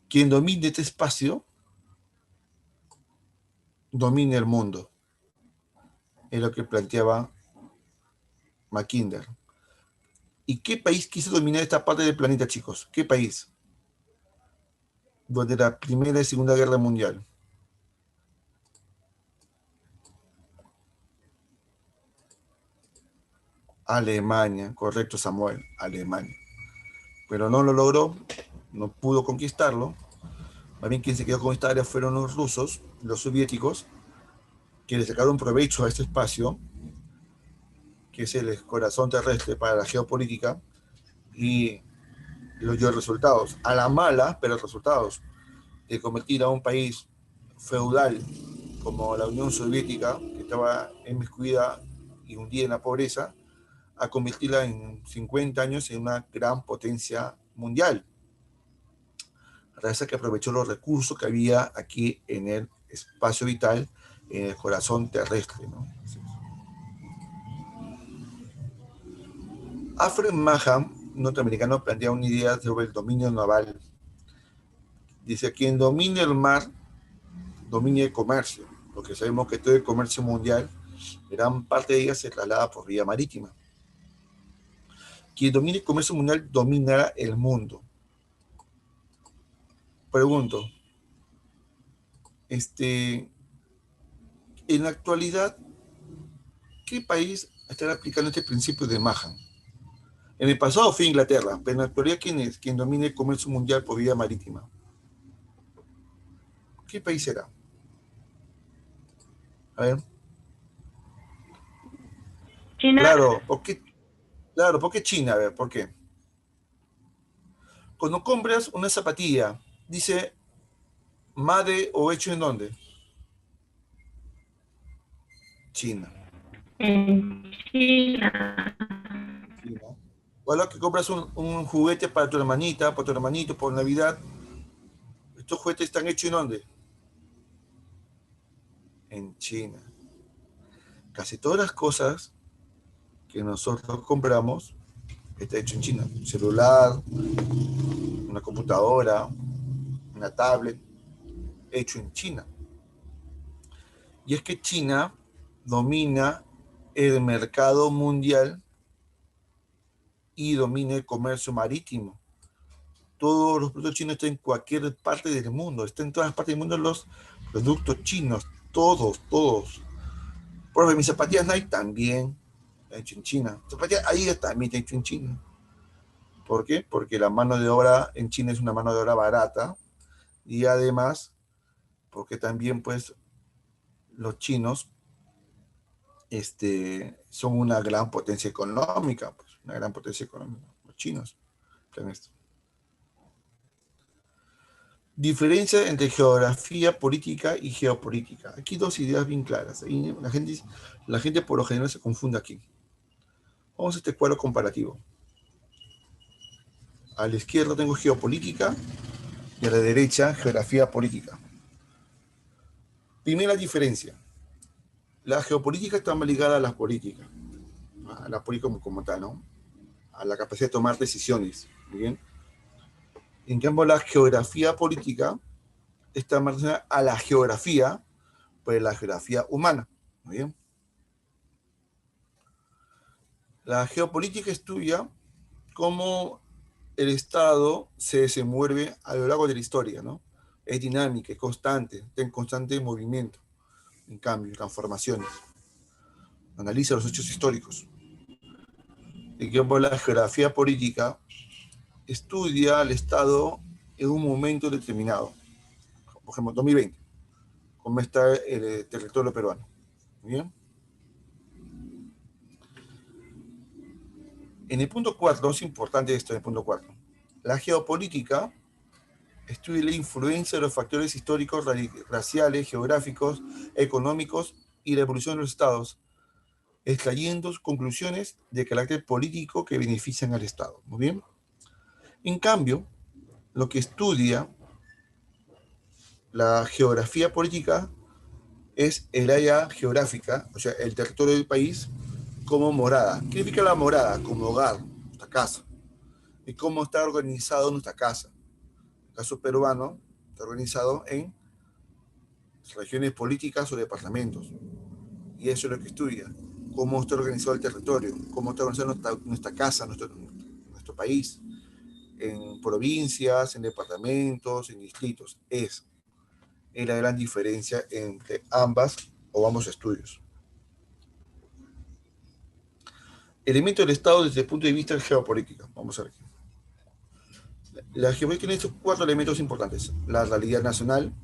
quien domine este espacio, domine el mundo. Es lo que planteaba Mackinder. ¿Y qué país quiso dominar esta parte del planeta, chicos? ¿Qué país? Durante la Primera y Segunda Guerra Mundial. Alemania, correcto, Samuel, Alemania. Pero no lo logró, no pudo conquistarlo. Más bien quien se quedó con esta área fueron los rusos, los soviéticos, que le sacaron provecho a este espacio, que es el corazón terrestre para la geopolítica, y los dio resultados. A la mala, pero resultados. De convertir a un país feudal como la Unión Soviética, que estaba inmiscuida y hundida en la pobreza, a convertirla en 50 años en una gran potencia mundial. Gracias a que aprovechó los recursos que había aquí en el espacio vital, en el corazón terrestre, ¿no? Alfred Maugham, norteamericano, plantea una idea sobre el dominio naval. Dice, quien domine el mar, domine el comercio, porque sabemos que todo el comercio mundial, gran parte de ella se traslada por vía marítima. Quien domine el comercio mundial dominará el mundo. Pregunto, en la actualidad, ¿qué país estará aplicando este principio de Maugham? En el pasado fue Inglaterra, pero en la actualidad, ¿quién es? Quien domine el comercio mundial por vía marítima. ¿Qué país será? A ver. China. Claro, ¿por qué China? A ver, ¿por qué? Cuando compras una zapatilla, dice made o hecho en dónde? China. En China. China. O a lo que compras un juguete para tu hermanita, para tu hermanito, por Navidad, estos juguetes están hechos en dónde? En China. Casi todas las cosas que nosotros compramos está hecho en China. Un celular, una computadora, una tablet, hecho en China. Y es que China domina el mercado mundial y domina el comercio marítimo. Todos los productos chinos están en cualquier parte del mundo, están en todas partes del mundo los productos chinos, todos. Por ejemplo, mis zapatillas Nike también hecho en China. Zapatillas Adidas también está hecho en China. ¿Por qué? Porque la mano de obra en China es una mano de obra barata y además porque también pues los chinos son una gran potencia económica, pues, una gran potencia económica, los chinos. Esto. Diferencia entre geografía política y geopolítica. Aquí dos ideas bien claras. La gente por lo general se confunde aquí. Vamos a este cuadro comparativo. A la izquierda tengo geopolítica y a la derecha geografía política. Primera diferencia. La geopolítica está más ligada a las políticas. a la política como tal, ¿no? A la capacidad de tomar decisiones. ¿Muy bien? En cambio, la geografía política está más relacionada a la geografía, pues la geografía humana. ¿Muy bien? La geopolítica estudia cómo el Estado se desenvuelve a lo largo de la historia, ¿no? Es dinámica, es constante, está en constante movimiento, en cambio, transformaciones. Analiza los hechos históricos. En cambio, la geografía política estudia al Estado en un momento determinado. Por ejemplo, 2020, cómo está el territorio peruano. ¿Bien? En el punto 4, es importante esto en el punto 4. La geopolítica estudia la influencia de los factores históricos, raciales, geográficos, económicos y la evolución de los estados, extrayendo conclusiones de carácter político que benefician al Estado. Muy bien. En cambio, lo que estudia la geografía política es el área geográfica, o sea, el territorio del país, como morada. ¿Qué significa la morada? Como hogar, nuestra casa. Y cómo está organizado nuestra casa. En el caso peruano, está organizado en regiones políticas o departamentos. Y eso es lo que estudia. Cómo está organizado el territorio, cómo está organizada nuestra casa, nuestro país, en provincias, en departamentos, en distritos. Es la gran diferencia entre ambas o ambos estudios. Elemento del Estado desde el punto de vista geopolítico. Vamos a ver. La geopolítica tiene estos 4 elementos importantes. La realidad nacional,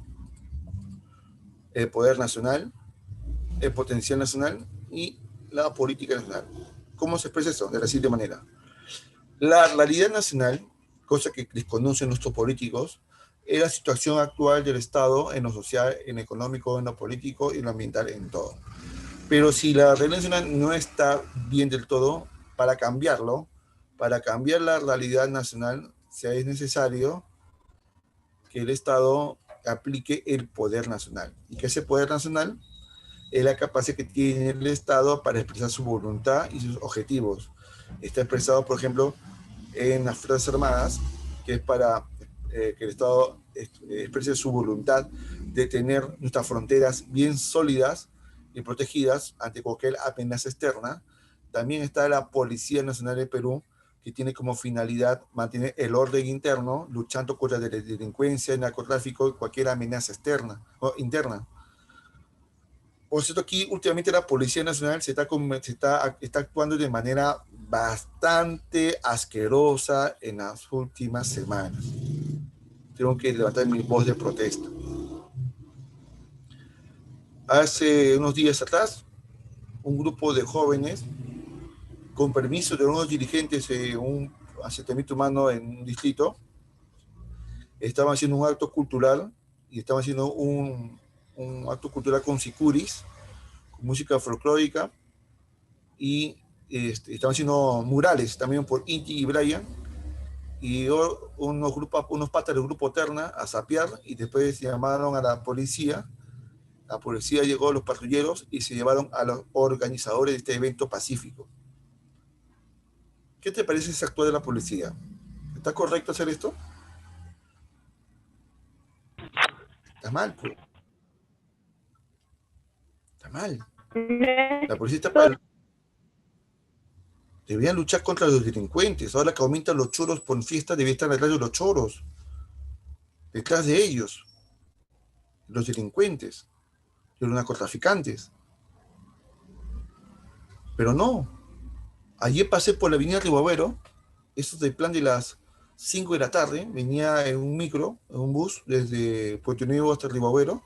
el poder nacional, el potencial nacional y la política nacional. ¿Cómo se expresa eso? De la siguiente manera. La realidad nacional, cosa que desconocen nuestros políticos, es la situación actual del Estado en lo social, en lo económico, en lo político y en lo ambiental, en todo. Pero si la realidad nacional no está bien del todo, para cambiarlo, para cambiar la realidad nacional, es necesario que el Estado aplique el poder nacional. Y que ese poder nacional es la capacidad que tiene el Estado para expresar su voluntad y sus objetivos. Está expresado, por ejemplo, en las Fuerzas Armadas, que es para que el Estado exprese su voluntad de tener nuestras fronteras bien sólidas y protegidas ante cualquier amenaza externa. También está la Policía Nacional de Perú, que tiene como finalidad mantener el orden interno, luchando contra la delincuencia, el narcotráfico y cualquier amenaza externa o interna. Por cierto, aquí últimamente la Policía Nacional está actuando de manera bastante asquerosa en las últimas semanas. Tengo que levantar mi voz de protesta. Hace unos días atrás, un grupo de jóvenes, con permiso de unos dirigentes de un asentamiento humano en un distrito, estaban haciendo un acto cultural y estaban haciendo un acto cultural con sicuris, con música folclórica, y estaban haciendo murales también por Inti y Brian, y unos patas del grupo Terna a sapear, y después llamaron a la policía. La policía llegó a los patrulleros y se llevaron a los organizadores de este evento pacífico. ¿Qué te parece ese actuar de la policía? ¿Está correcto hacer esto? Está mal, pues. Está mal. La policía está para... Deberían luchar contra los delincuentes. Ahora que aumentan los choros por fiesta, deberían estar detrás de los choros. Detrás de ellos. Los delincuentes. Los narcotraficantes. Pero no. Ayer pasé por la avenida Ribabero. Eso del plan de las 5 de la tarde. Venía en un micro, en un bus, desde Puerto Nuevo hasta Ribabero.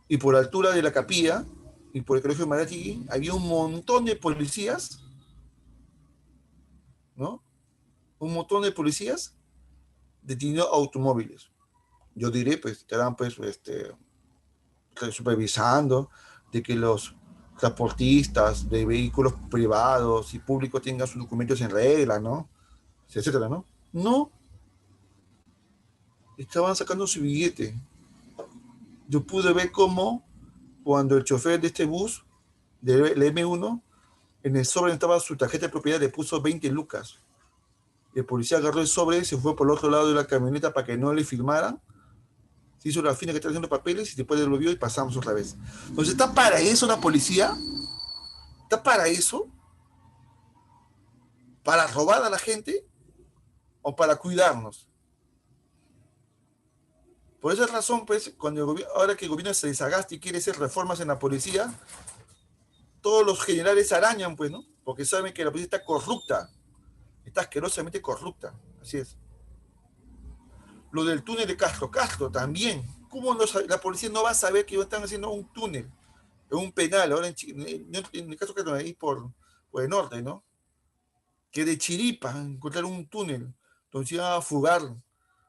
Y por la altura de la Capilla y por el Colegio de Maratigui había un montón de policías, ¿no? Un montón de policías deteniendo automóviles. Yo diré, pues, estarán pues, supervisando de que los transportistas de vehículos privados y públicos tengan sus documentos en regla, ¿no? Etcétera, ¿no? No, estaban sacando su billete. Yo pude ver cómo cuando el chofer de este bus, del M1, En el sobre estaba su tarjeta de propiedad, le puso 20 lucas. El policía agarró el sobre, se fue por el otro lado de la camioneta para que no le firmaran. Se hizo la fina que está haciendo papeles y después lo vio y pasamos otra vez. Entonces, ¿está para eso la policía? ¿Está para eso? ¿Para robar a la gente? ¿O para cuidarnos? Por esa razón, pues, ahora que el gobierno se desagasta y quiere hacer reformas en la policía, todos los generales se arañan, pues, ¿no? Porque saben que la policía está corrupta. Está asquerosamente corrupta. Así es. Lo del túnel de Castro. Castro también. ¿Cómo la policía no va a saber que están haciendo un túnel? Un penal, ahora en el caso que no ahí por el norte, ¿no? Que de Chiripa encontraron un túnel donde se iban a fugar un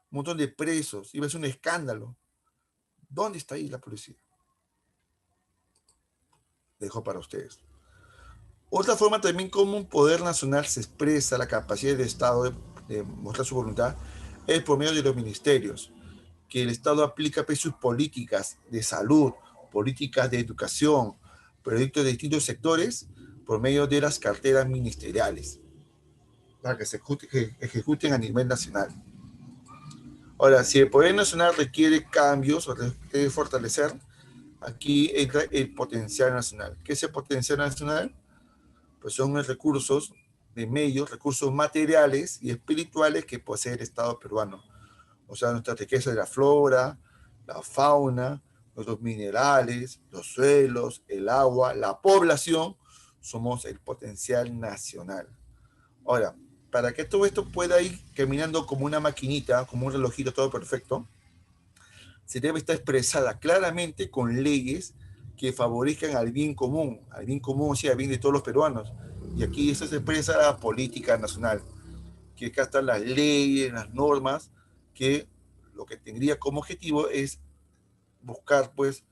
montón de presos, iba a ser un escándalo. ¿Dónde está ahí la policía? Dejo para ustedes. Otra forma también como un poder nacional se expresa la capacidad del Estado de mostrar su voluntad es por medio de los ministerios, que el Estado aplica pues, sus políticas de salud, políticas de educación, proyectos de distintos sectores por medio de las carteras ministeriales, para que se ejecuten a nivel nacional. Ahora, si el poder nacional requiere cambios o requiere fortalecer, aquí entra el potencial nacional. ¿Qué es el potencial nacional? Pues son los recursos de medios, recursos materiales y espirituales que posee el Estado peruano. O sea, nuestra riqueza de la flora, la fauna, los minerales, los suelos, el agua, la población, somos el potencial nacional. Ahora, para que todo esto pueda ir caminando como una maquinita, como un relojito todo perfecto, se debe estar expresada claramente con leyes que favorezcan al bien común, o sea, al bien de todos los peruanos. Y aquí eso se expresa la política nacional, que acá están las leyes, las normas, que lo que tendría como objetivo es buscar, pues,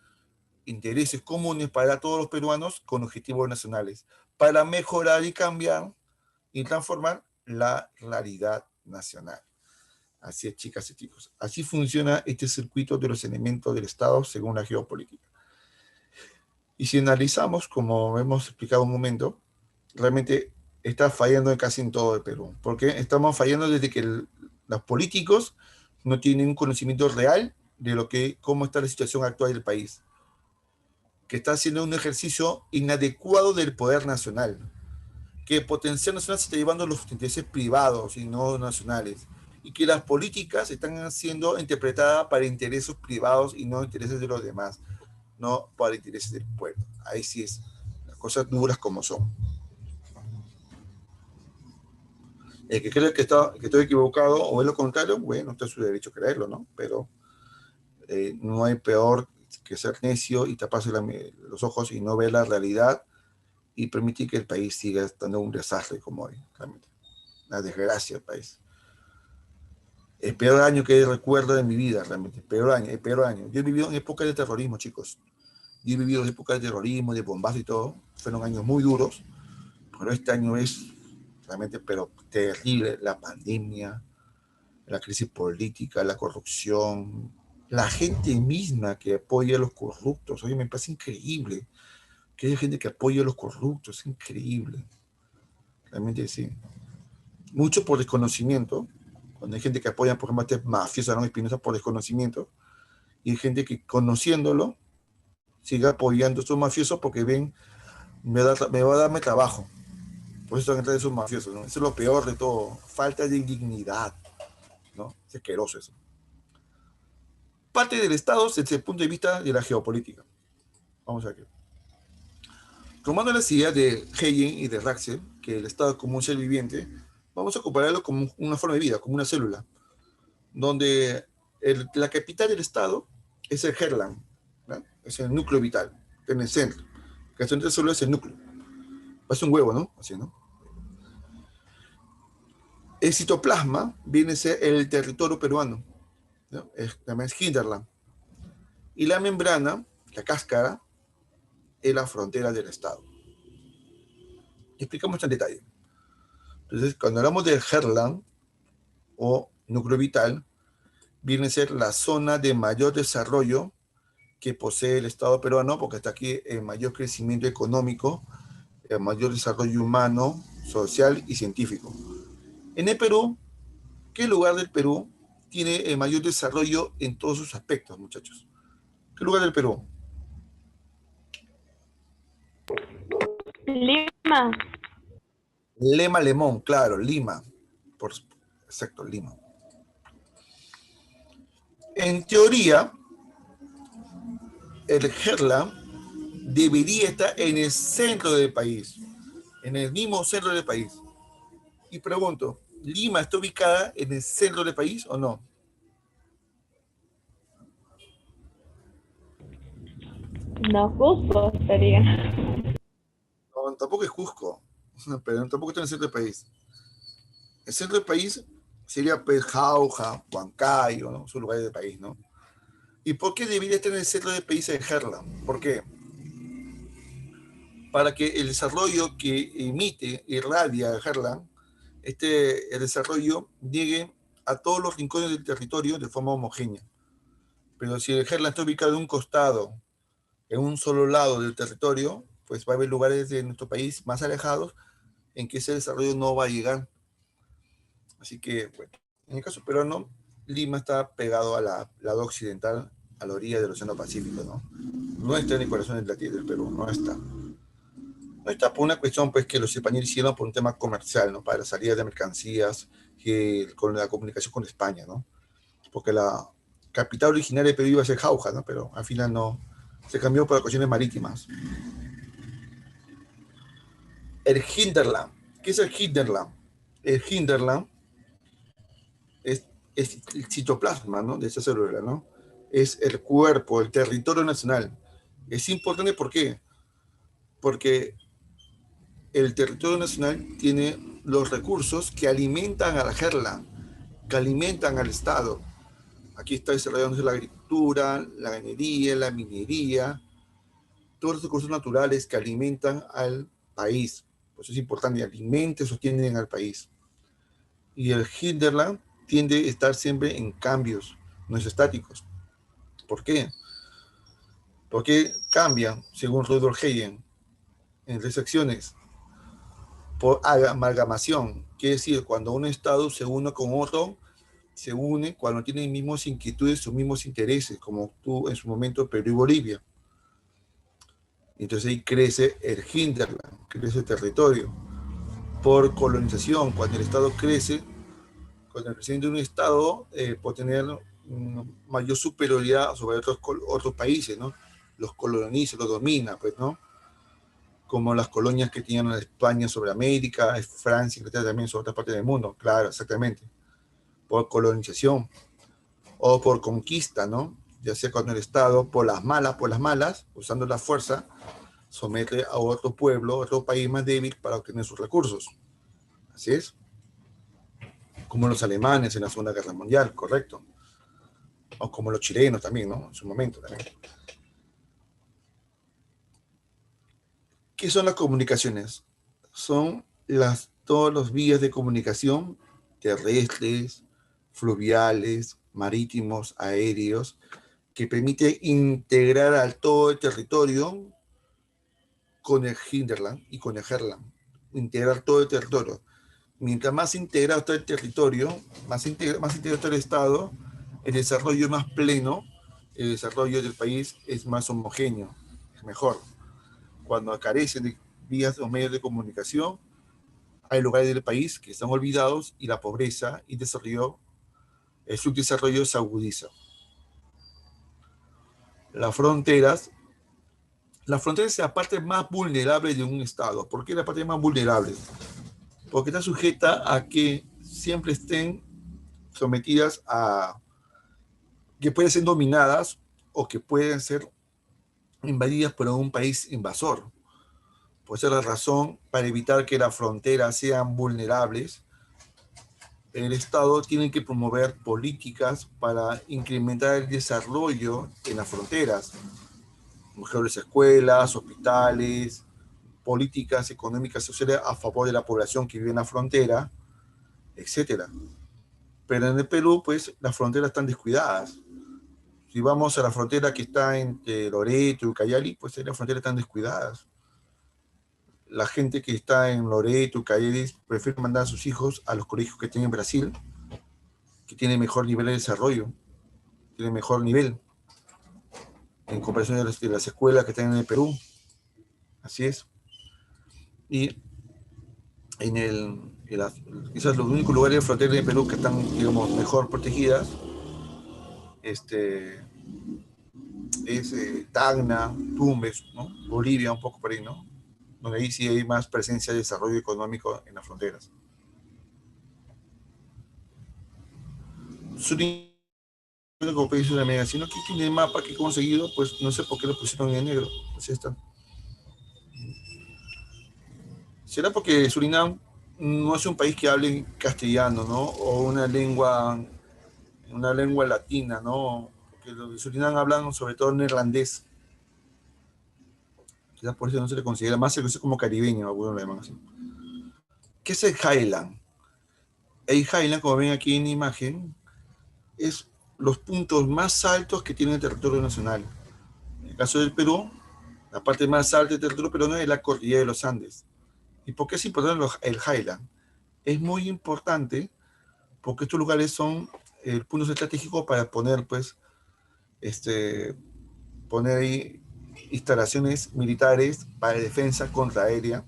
intereses comunes para todos los peruanos con objetivos nacionales, para mejorar y cambiar y transformar la realidad nacional. Así es, chicas y chicos. Así funciona este circuito de los elementos del Estado según la geopolítica. Y si analizamos, como hemos explicado un momento, realmente está fallando casi en todo el Perú. Porque estamos fallando desde que los políticos no tienen un conocimiento real de cómo está la situación actual del país. Que está haciendo un ejercicio inadecuado del poder nacional. Que el potencial nacional se está llevando a los intereses privados y no nacionales. Y que las políticas están siendo interpretadas para intereses privados y no intereses de los demás, no para intereses del pueblo. Ahí sí es, las cosas duras como son. El que cree que estoy equivocado o es lo contrario, bueno, está en su derecho a creerlo, ¿no? Pero no hay peor que ser necio y taparse los ojos y no ver la realidad y permitir que el país siga estando un desastre como hoy, realmente. Una desgracia el país. El peor año que recuerdo de mi vida, realmente. El peor año. Yo he vivido en épocas de terrorismo, chicos. Yo he vivido en épocas de terrorismo, de bombazo y todo. Fueron años muy duros. Pero este año es realmente, pero terrible. La pandemia, la crisis política, la corrupción, la gente misma que apoya a los corruptos. Oye, me parece increíble que haya gente que apoya a los corruptos. Es increíble. Realmente sí. Mucho por desconocimiento. Cuando hay gente que apoya, por ejemplo, a este mafioso Aarón Espinosa por desconocimiento, y hay gente que conociéndolo sigue apoyando a estos mafiosos porque ven, me va a darme trabajo. Por eso están detrás de esos mafiosos, ¿no? Eso es lo peor de todo. Falta de dignidad, ¿no? Es asqueroso eso. Parte del Estado desde el punto de vista de la geopolítica. Vamos a ver. Tomando las ideas de Hegel y de Raxel, que el Estado es como un ser viviente, vamos a compararlo como una forma de vida, como una célula, donde la capital del Estado es el Herland, ¿no? Es el núcleo vital, en el centro. El centro solo es el núcleo. Parece un huevo, ¿no? Así, ¿no? El citoplasma viene a ser el territorio peruano, ¿no? También es Hinterland. Y la membrana, la cáscara, es la frontera del Estado. Y explicamos en detalle. Entonces, cuando hablamos del Herland o núcleo vital, viene a ser la zona de mayor desarrollo que posee el Estado peruano, porque está aquí el mayor crecimiento económico, mayor desarrollo humano, social y científico. En el Perú, ¿qué lugar del Perú tiene el mayor desarrollo en todos sus aspectos, muchachos? ¿Qué lugar del Perú? Lima. Lema Lemón, claro, Lima. Por, exacto, Lima. En teoría, el Herla debería estar en el centro del país, en el mismo centro del país. Y pregunto, ¿Lima está ubicada en el centro del país o no? No, Cusco sería. No, tampoco es Cusco, pero tampoco está en el centro del país. El centro del país sería pues, Jauja, Huancayo, ¿no? Sus lugares del país, ¿no? ¿Y por qué debería estar en el centro del país de Herla? ¿Por qué? Para que el desarrollo que emite, irradia Herla, el desarrollo llegue a todos los rincones del territorio de forma homogénea. Pero si el Herla está ubicado en un costado, en un solo lado del territorio, pues va a haber lugares de nuestro país más alejados en que ese desarrollo no va a llegar. Así que, bueno, en el caso peruano, Lima está pegado al lado occidental, a la orilla del Océano Pacífico, ¿no? No está en el corazón del Perú, no está. No está por una cuestión, pues, que los españoles hicieron por un tema comercial, ¿no? Para la salida de mercancías, con la comunicación con España, ¿no? Porque la capital originaria de Perú iba a ser Jauja, ¿no? Pero al final no, se cambió por cuestiones marítimas. El hinterland. ¿Qué es el hinterland? El hinterland es el citoplasma, ¿no? De esa célula, ¿no? Es el cuerpo, el territorio nacional. Es importante, ¿por qué? Porque el territorio nacional tiene los recursos que alimentan a la gerla, que alimentan al Estado. Aquí está desarrollándose la agricultura, la ganadería, la minería, todos los recursos naturales que alimentan al país. Por eso es importante, alimentan, sostienen al país. Y el hinterland tiende a estar siempre en cambios, no es estáticos. ¿Por qué? Porque cambia, según Rudolf Hayek, en 3 secciones, por amalgamación. Quiere decir, cuando un Estado se une con otro, se une cuando tienen mismas inquietudes o mismos intereses, como tú en su momento Perú y Bolivia. Entonces ahí crece el hinterland, crece el territorio. Por colonización, cuando el Estado crece, cuando el presidente de un Estado puede tener mayor superioridad sobre otros países, ¿no? Los coloniza, los domina, pues, ¿no? Como las colonias que tenían España sobre América, Francia, Inglaterra también sobre otras partes del mundo, claro, exactamente. Por colonización o por conquista, ¿no? Ya sea cuando el Estado, por las malas, usando la fuerza, somete a otro pueblo, otro país más débil para obtener sus recursos. Así es. Como los alemanes en la Segunda Guerra Mundial, correcto. O como los chilenos también, ¿no? En su momento también. ¿Qué son las comunicaciones? Son todos los vías de comunicación terrestres, fluviales, marítimos, aéreos, que permite integrar al todo el territorio con el hinterland y con el herland. Integrar todo el territorio. Mientras más integrado está el territorio, más integrado está el Estado, el desarrollo más pleno, el desarrollo del país es más homogéneo, es mejor. Cuando carecen de vías o medios de comunicación, hay lugares del país que están olvidados y la pobreza y el subdesarrollo se agudiza. Las fronteras es la parte más vulnerable de un Estado. ¿Por qué la parte más vulnerable? Porque está sujeta a que siempre estén sometidas a que pueden ser dominadas o que pueden ser invadidas por un país invasor. Por esa es la razón, para evitar que las fronteras sean vulnerables, el Estado tiene que promover políticas para incrementar el desarrollo en las fronteras, mejores escuelas, hospitales, políticas económicas y sociales a favor de la población que vive en la frontera, etcétera. Pero en el Perú, pues, las fronteras están descuidadas. Si vamos a la frontera que está entre Loreto y Ucayali, pues las fronteras están descuidadas. La gente que está en Loreto, Cayeres, prefiere mandar a sus hijos a los colegios que tienen en Brasil, que tienen mejor nivel de desarrollo, tienen mejor nivel en comparación de las escuelas que están en el Perú. Así es. Y en quizás los únicos lugares de frontera de Perú que están, digamos, mejor protegidas, es Tacna, Tumbes, ¿no? Bolivia, un poco por ahí, ¿no? Donde ahí sí hay más presencia de desarrollo económico en las fronteras. Surinam, como país de Sudamérica, sino que tiene el mapa que he conseguido, pues no sé por qué lo pusieron en negro. Así está. ¿Será porque Surinam no es un país que hable castellano, ¿no? O una lengua latina, ¿no? Porque los de Surinam hablan sobre todo neerlandés. Quizás por eso no se le considera más, se conoce como caribeño, algunos lo llaman así. ¿Qué es el Highland? El Highland, como ven aquí en la imagen, es los puntos más altos que tiene el territorio nacional. En el caso del Perú, la parte más alta del territorio peruano es la cordillera de los Andes. ¿Y por qué es importante el Highland? Es muy importante porque estos lugares son puntos estratégicos para poner, pues, poner ahí instalaciones militares para defensa contraaérea,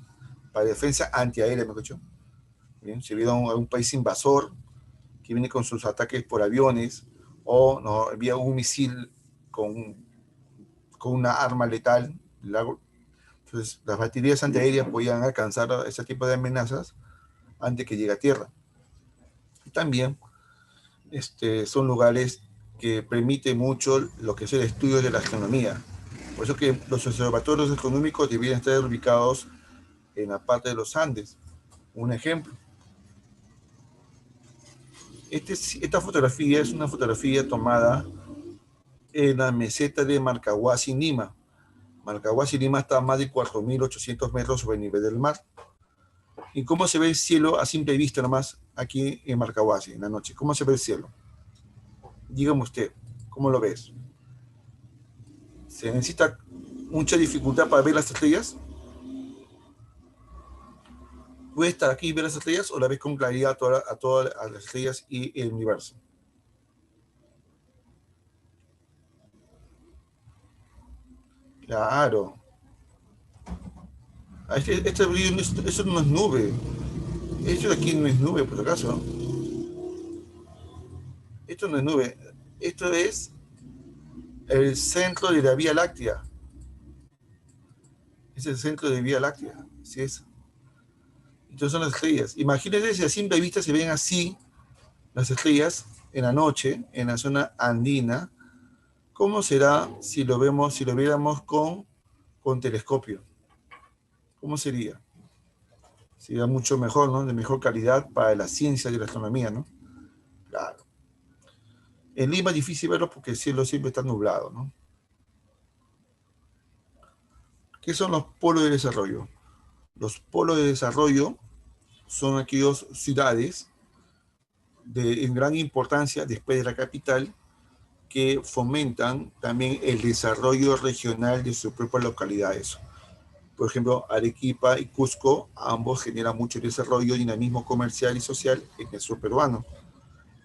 para defensa antiaérea, mejor dicho. Bien, si hubiera un país invasor que viene con sus ataques por aviones o no envía un misil con, con una arma letal, entonces las baterías antiaéreas podían alcanzar ese tipo de amenazas antes que llegue a tierra. Y también son lugares que permiten mucho lo que es el estudio de la astronomía. Por eso que los observatorios astronómicos deberían estar ubicados en la parte de los Andes. Un ejemplo. Esta fotografía es una fotografía tomada en la meseta de Marcahuasi, Lima. Marcahuasi, Lima está a más de 4.800 metros sobre el nivel del mar. ¿Y cómo se ve el cielo a simple vista nomás aquí en Marcahuasi, en la noche? ¿Cómo se ve el cielo? Dígame usted, ¿cómo lo ves? ¿Se necesita mucha dificultad para ver las estrellas? ¿Puedes estar aquí y ver las estrellas o la ves con claridad a todas las estrellas y el universo? Claro. Eso no es nube. Esto de aquí no es nube, por acaso. Esto no es nube. Esto es el centro de la Vía Láctea. Es el centro de la Vía Láctea. Así es. Entonces son las estrellas. Imagínense si a simple vista se ven así las estrellas en la noche, en la zona andina. ¿Cómo será si lo vemos, si lo viéramos con telescopio? ¿Cómo sería? Sería mucho mejor, ¿no? De mejor calidad para la ciencia y la astronomía, ¿no? Claro. En Lima es difícil verlo porque el cielo siempre está nublado, ¿no? ¿Qué son los polos de desarrollo? Los polos de desarrollo son aquellas ciudades en gran importancia después de la capital que fomentan también el desarrollo regional de sus propias localidades. Por ejemplo, Arequipa y Cusco, ambos generan mucho desarrollo, dinamismo comercial y social en el sur peruano.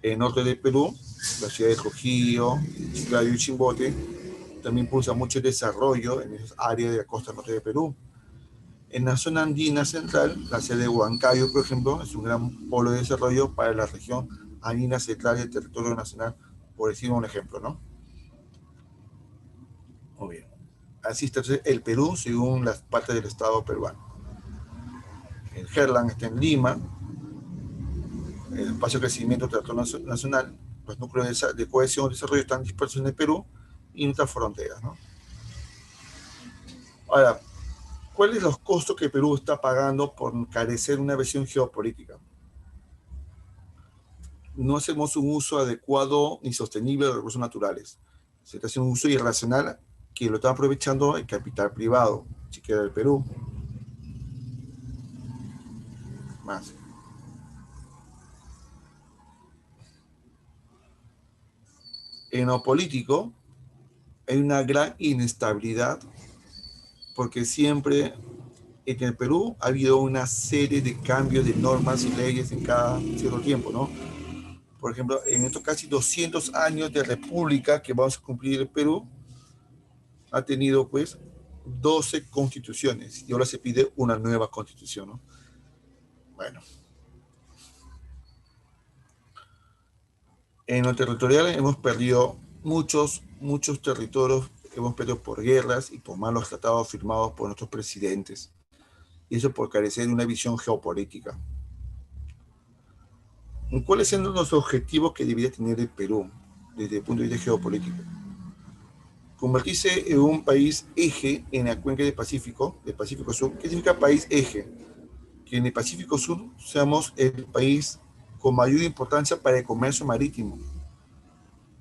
En el norte del Perú, la ciudad de Trujillo, Chiclayo y Chimbote, también impulsa mucho desarrollo en esas áreas de la costa norte de Perú. En la zona andina central, la ciudad de Huancayo, por ejemplo, es un gran polo de desarrollo para la región andina central del territorio nacional, por decir un ejemplo, ¿no? Muy bien. Así está el Perú según las partes del Estado peruano. El Herland está en Lima, el espacio de crecimiento del territorio nacional, los núcleos de cohesión y desarrollo están dispersos en el Perú y nuestras fronteras, ¿no? Ahora, ¿cuáles son los costos que Perú está pagando por carecer de una visión geopolítica? No hacemos un uso adecuado ni sostenible de los recursos naturales. Se está haciendo un uso irracional que lo está aprovechando el capital privado, si queda el Perú. Más. En lo político hay una gran inestabilidad porque siempre en el Perú ha habido una serie de cambios de normas y leyes en cada cierto tiempo, ¿no? Por ejemplo, en estos casi 200 años de república que vamos a cumplir el Perú, ha tenido pues 12 constituciones y ahora se pide una nueva constitución, ¿no? Bueno, en lo territorial hemos perdido muchos territorios, hemos perdido por guerras y por malos tratados firmados por nuestros presidentes. Y eso por carecer de una visión geopolítica. ¿Cuáles son los objetivos que debería tener el Perú desde el punto de vista geopolítico? Convertirse en un país eje en la cuenca del Pacífico Sur. ¿Qué significa país eje? Que en el Pacífico Sur seamos el país con mayor importancia para el comercio marítimo.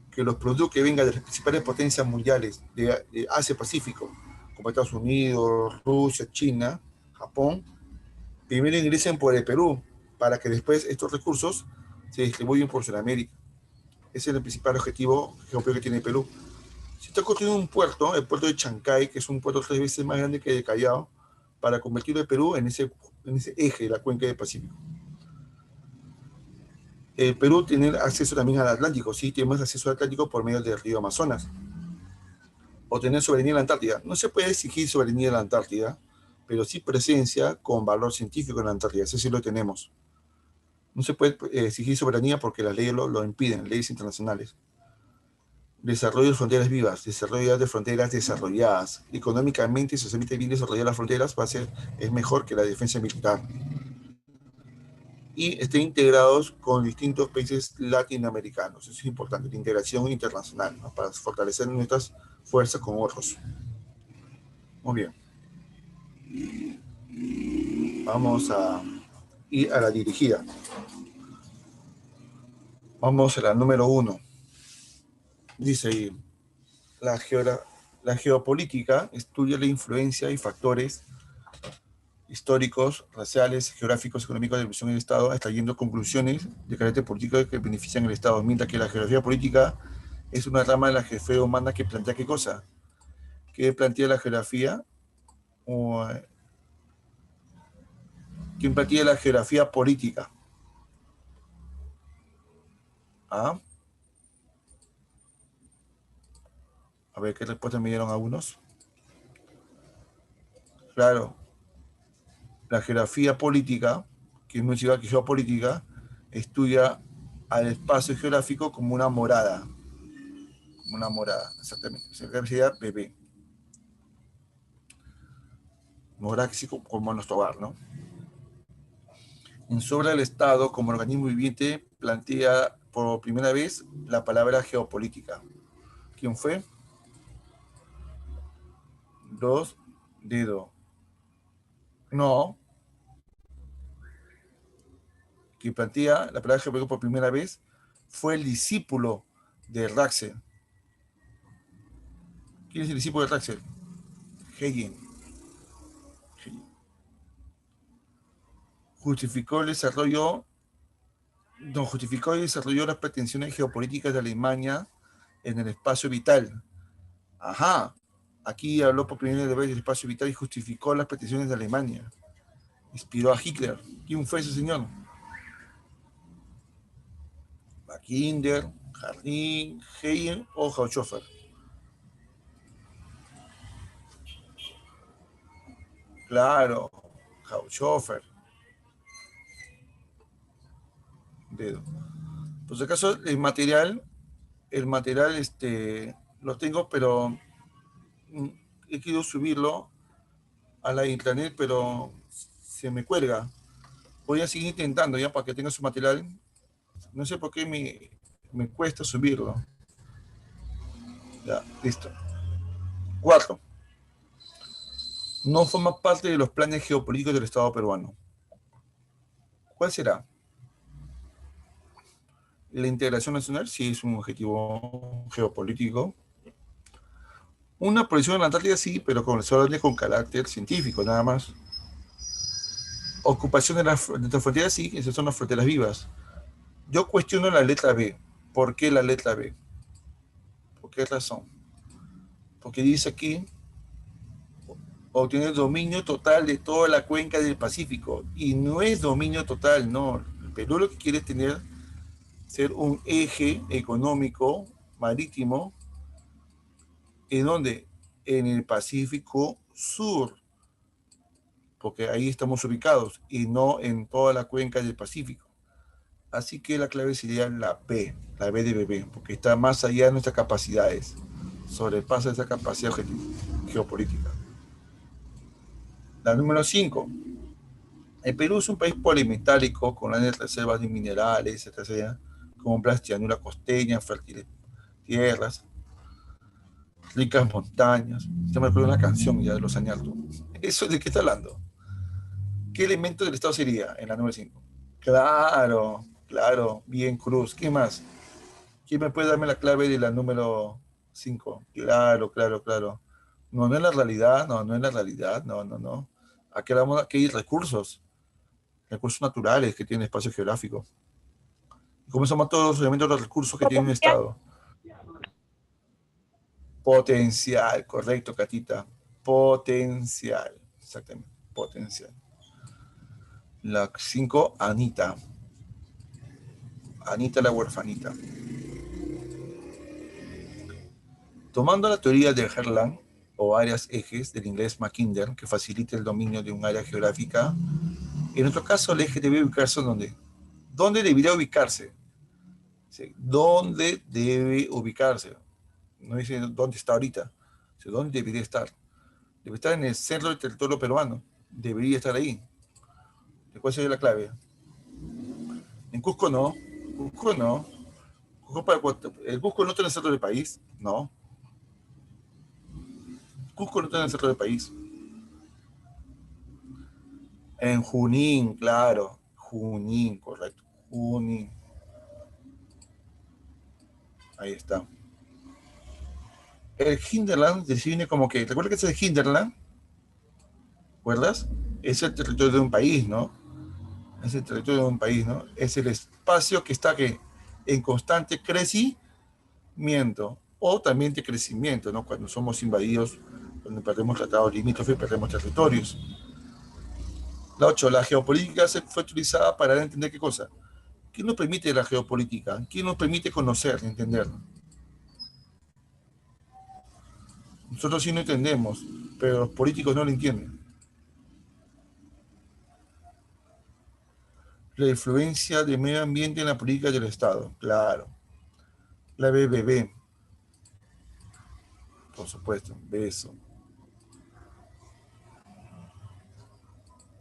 Que los productos que vengan de las principales potencias mundiales de Asia-Pacífico, como Estados Unidos, Rusia, China, Japón, primero ingresen por el Perú, para que después estos recursos se distribuyen por Sudamérica. Ese es el principal objetivo geopolítico que tiene el Perú. Se está construyendo un puerto, el puerto de Chancay, que es un puerto 3 veces más grande que el de Callao, para convertir el Perú en ese eje de la cuenca del Pacífico. El Perú tiene acceso también al Atlántico, sí, tenemos acceso al Atlántico por medio del río Amazonas. O tener soberanía en la Antártida. No se puede exigir soberanía en la Antártida, pero sí presencia con valor científico en la Antártida, eso sí lo tenemos. No se puede exigir soberanía porque las leyes lo impiden, leyes internacionales. Desarrollo de fronteras vivas, desarrollo de fronteras desarrolladas. Económicamente, si se permite bien desarrollar las fronteras, es mejor que la defensa militar. Y estén integrados con distintos países latinoamericanos. Eso es importante, la integración internacional, ¿no? Para fortalecer nuestras fuerzas con otros. Muy bien. Vamos a ir a la dirigida. Vamos a la número 1. Dice ahí, la geopolítica estudia la influencia y factores históricos, raciales, geográficos, económicos de la evolución del Estado, extrayendo conclusiones de carácter político que benefician al Estado, mientras que la geografía política es una rama de la geografía humana que plantea ¿qué cosa? ¿Qué plantea la geografía? ¿Quién plantea la geografía política? ¿Ah? A ver qué respuesta me dieron algunos. Claro, la geografía política, que es muy igual que geopolítica, estudia al espacio geográfico como una morada. Como una morada, exactamente. Sería bebé. Morada que sí como nuestro hogar, ¿no? En su obra del Estado como organismo viviente plantea por primera vez la palabra geopolítica. ¿Quién fue? Dos dedos. No. Quien plantea la palabra geopolítica por primera vez fue el discípulo de Raxel. ¿Quién es el discípulo de Raxel? Hegel. Justificó y desarrolló las pretensiones geopolíticas de Alemania en el espacio vital. Ajá, aquí habló por primera vez del espacio vital y justificó las pretensiones de Alemania. Inspiró a Hitler. ¿Quién fue ese señor? Mackinder, Jardín, Hegel o Haushofer. Claro, Haushofer. Dedo. Por si acaso, el material lo tengo, pero he querido subirlo a la internet, pero se me cuelga. Voy a seguir intentando ya para que tenga su material. No sé por qué me cuesta subirlo. Ya, listo. 4. No forma parte de los planes geopolíticos del Estado peruano. ¿Cuál será? La integración nacional sí es un objetivo geopolítico. Una proyección en la Antártida sí, pero solamente con carácter científico, nada más. Ocupación de las fronteras sí, esas son las fronteras vivas. Yo cuestiono la letra B. ¿Por qué la letra B? ¿Por qué razón? Porque dice aquí obtener dominio total de toda la cuenca del Pacífico. Y no es dominio total, no. El Perú lo que quiere es tener, ser un eje económico marítimo. ¿En dónde? En el Pacífico Sur, porque ahí estamos ubicados y no en toda la cuenca del Pacífico. Así que la clave sería la B de bebé, porque está más allá de nuestras capacidades, sobrepasa esa capacidad geopolítica. La número 5. El Perú es un país polimetálico con grandes reservas de minerales, etc., como llanura costeña, fértiles tierras, ricas montañas. Ya me acuerdo de una canción ya de los Añartu. ¿Eso de qué está hablando? ¿Qué elemento del Estado sería en la número 5? Claro, claro, bien Cruz. ¿Qué más? ¿Quién me puede darme la clave de la número 5? Claro, claro, claro. No, no es la realidad, no, no es la realidad, no, no, no. Aquí hay recursos naturales que tienen espacio geográfico. ¿Cómo se llaman todos los elementos de los recursos que tiene un Potencial. Estado? Potencial, correcto, Catita. Potencial, exactamente, potencial. La 5, Anita. Anita la huerfanita. Tomando la teoría de Herland, o áreas ejes del inglés Mackinder, que facilita el dominio de un área geográfica, en nuestro caso el eje debe ubicarse donde. ¿Dónde debería ubicarse? Sí, ¿dónde debe ubicarse? No dice dónde está ahorita, dice dónde debería estar. Debe estar en el centro del territorio peruano. Debería estar ahí. ¿Cuál sería la clave? En Cusco no. Cusco no. El Cusco no está en el centro del país. No. Cusco no está en el centro del país. En Junín, claro. Junín, correcto. Junín. Ahí está. El hinterland define como que, ¿recuerda que es el hinterland? ¿Recuerdas? Es el territorio de un país, ¿no? Es el territorio de un país, ¿no? Es el espacio que está que en constante crecimiento o también de crecimiento, ¿no? Cuando somos invadidos, cuando perdemos tratados limítrofes, perdemos territorios. La 8, la geopolítica fue utilizada para entender qué cosa. ¿Qué nos permite la geopolítica? ¿Qué nos permite conocer, entender? Nosotros sí no entendemos, pero los políticos no lo entienden. La influencia del medio ambiente en la política del Estado, claro. La BBB, por supuesto, beso.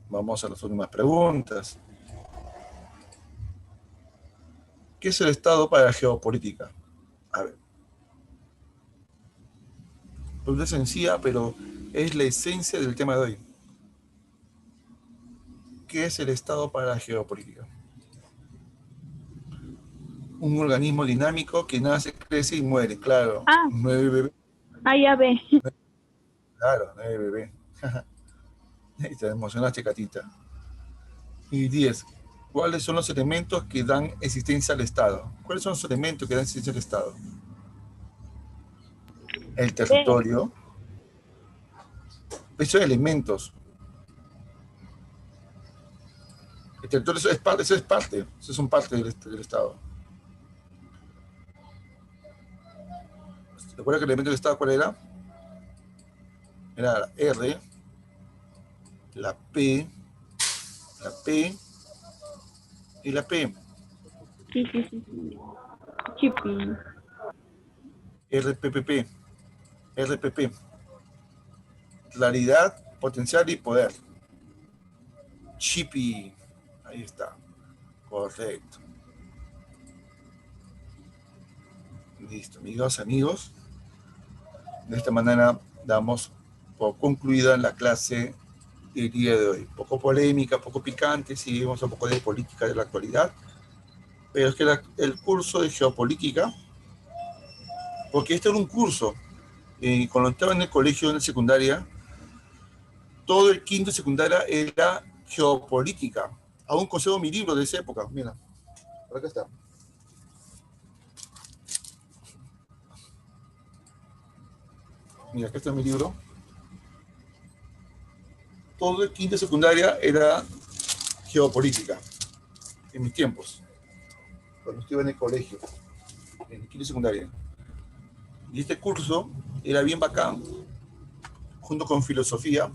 Vamos a las últimas preguntas. ¿Qué es el Estado para la geopolítica? A ver, pregunta sencilla, pero es la esencia del tema de hoy. ¿Qué es el Estado para la geopolítica? Un organismo dinámico que nace, crece y muere, claro. Ah, 9 bebés, ya ve. claro, 9 bebés. Y te emocionaste, Catita. Y 10. ¿Cuáles son los elementos que dan existencia al Estado? ¿Cuáles son los elementos que dan existencia al Estado? El Ve. territorio. Esos elementos. El territorio eso son parte del Estado. ¿Recuerda que el elemento del Estado cuál era? Era la R, la P y la P. Sí, sí, sí, sí. Chipi. RPPP. RPP. Claridad, potencial y poder. Chippy. Ahí está. Correcto. Listo, amigos. De esta manera damos por concluida la clase el día de hoy. Poco polémica, poco picante, sí, vamos a un poco de política de la actualidad, pero es que el curso de geopolítica, porque este era un curso, cuando estaba en el colegio, en la secundaria, todo el quinto de secundaria era geopolítica. Aún conservo mi libro de esa época, mira, por acá está. Mira, acá está mi libro. todo el quinto de secundaria era geopolítica, en mis tiempos, cuando estuve en el colegio, en el quinto de secundaria. Y este curso era bien bacán, junto con filosofía,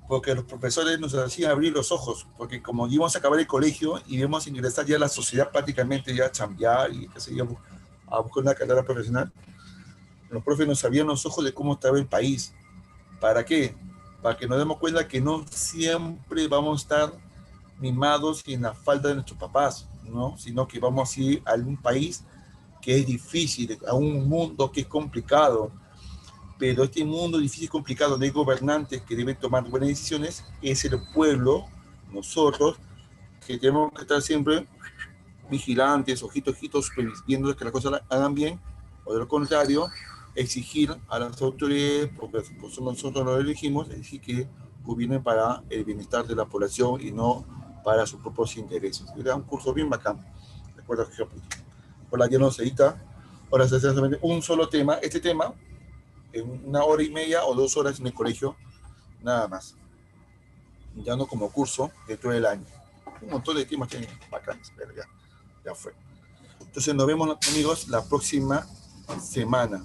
porque los profesores nos hacían abrir los ojos, porque como íbamos a acabar el colegio y íbamos a ingresar ya a la sociedad prácticamente, ya a chambear y qué sé yo, a buscar una carrera profesional, los profes nos abrían los ojos de cómo estaba el país. ¿Para qué? Para que nos demos cuenta que no siempre vamos a estar mimados y en la falda de nuestros papás, ¿no? Sino que vamos a ir a un país que es difícil, a un mundo que es complicado, pero este mundo difícil y complicado donde hay gobernantes que deben tomar buenas decisiones, es el pueblo, nosotros, que tenemos que estar siempre vigilantes, ojitos, viendo que las cosas hagan bien, o de lo contrario, exigir a las autoridades, porque nosotros lo elegimos, exigir que gobiernen para el bienestar de la población y no para sus propios intereses. Era un curso bien bacán, recuerdo que por la que no se edita, ahora se hace solamente un solo tema, este tema, en 1 hora y media o 2 horas en el colegio, nada más. Ya no como curso de todo el año. Un montón de temas que bacanes, pero ya fue. Entonces nos vemos, amigos, la próxima semana.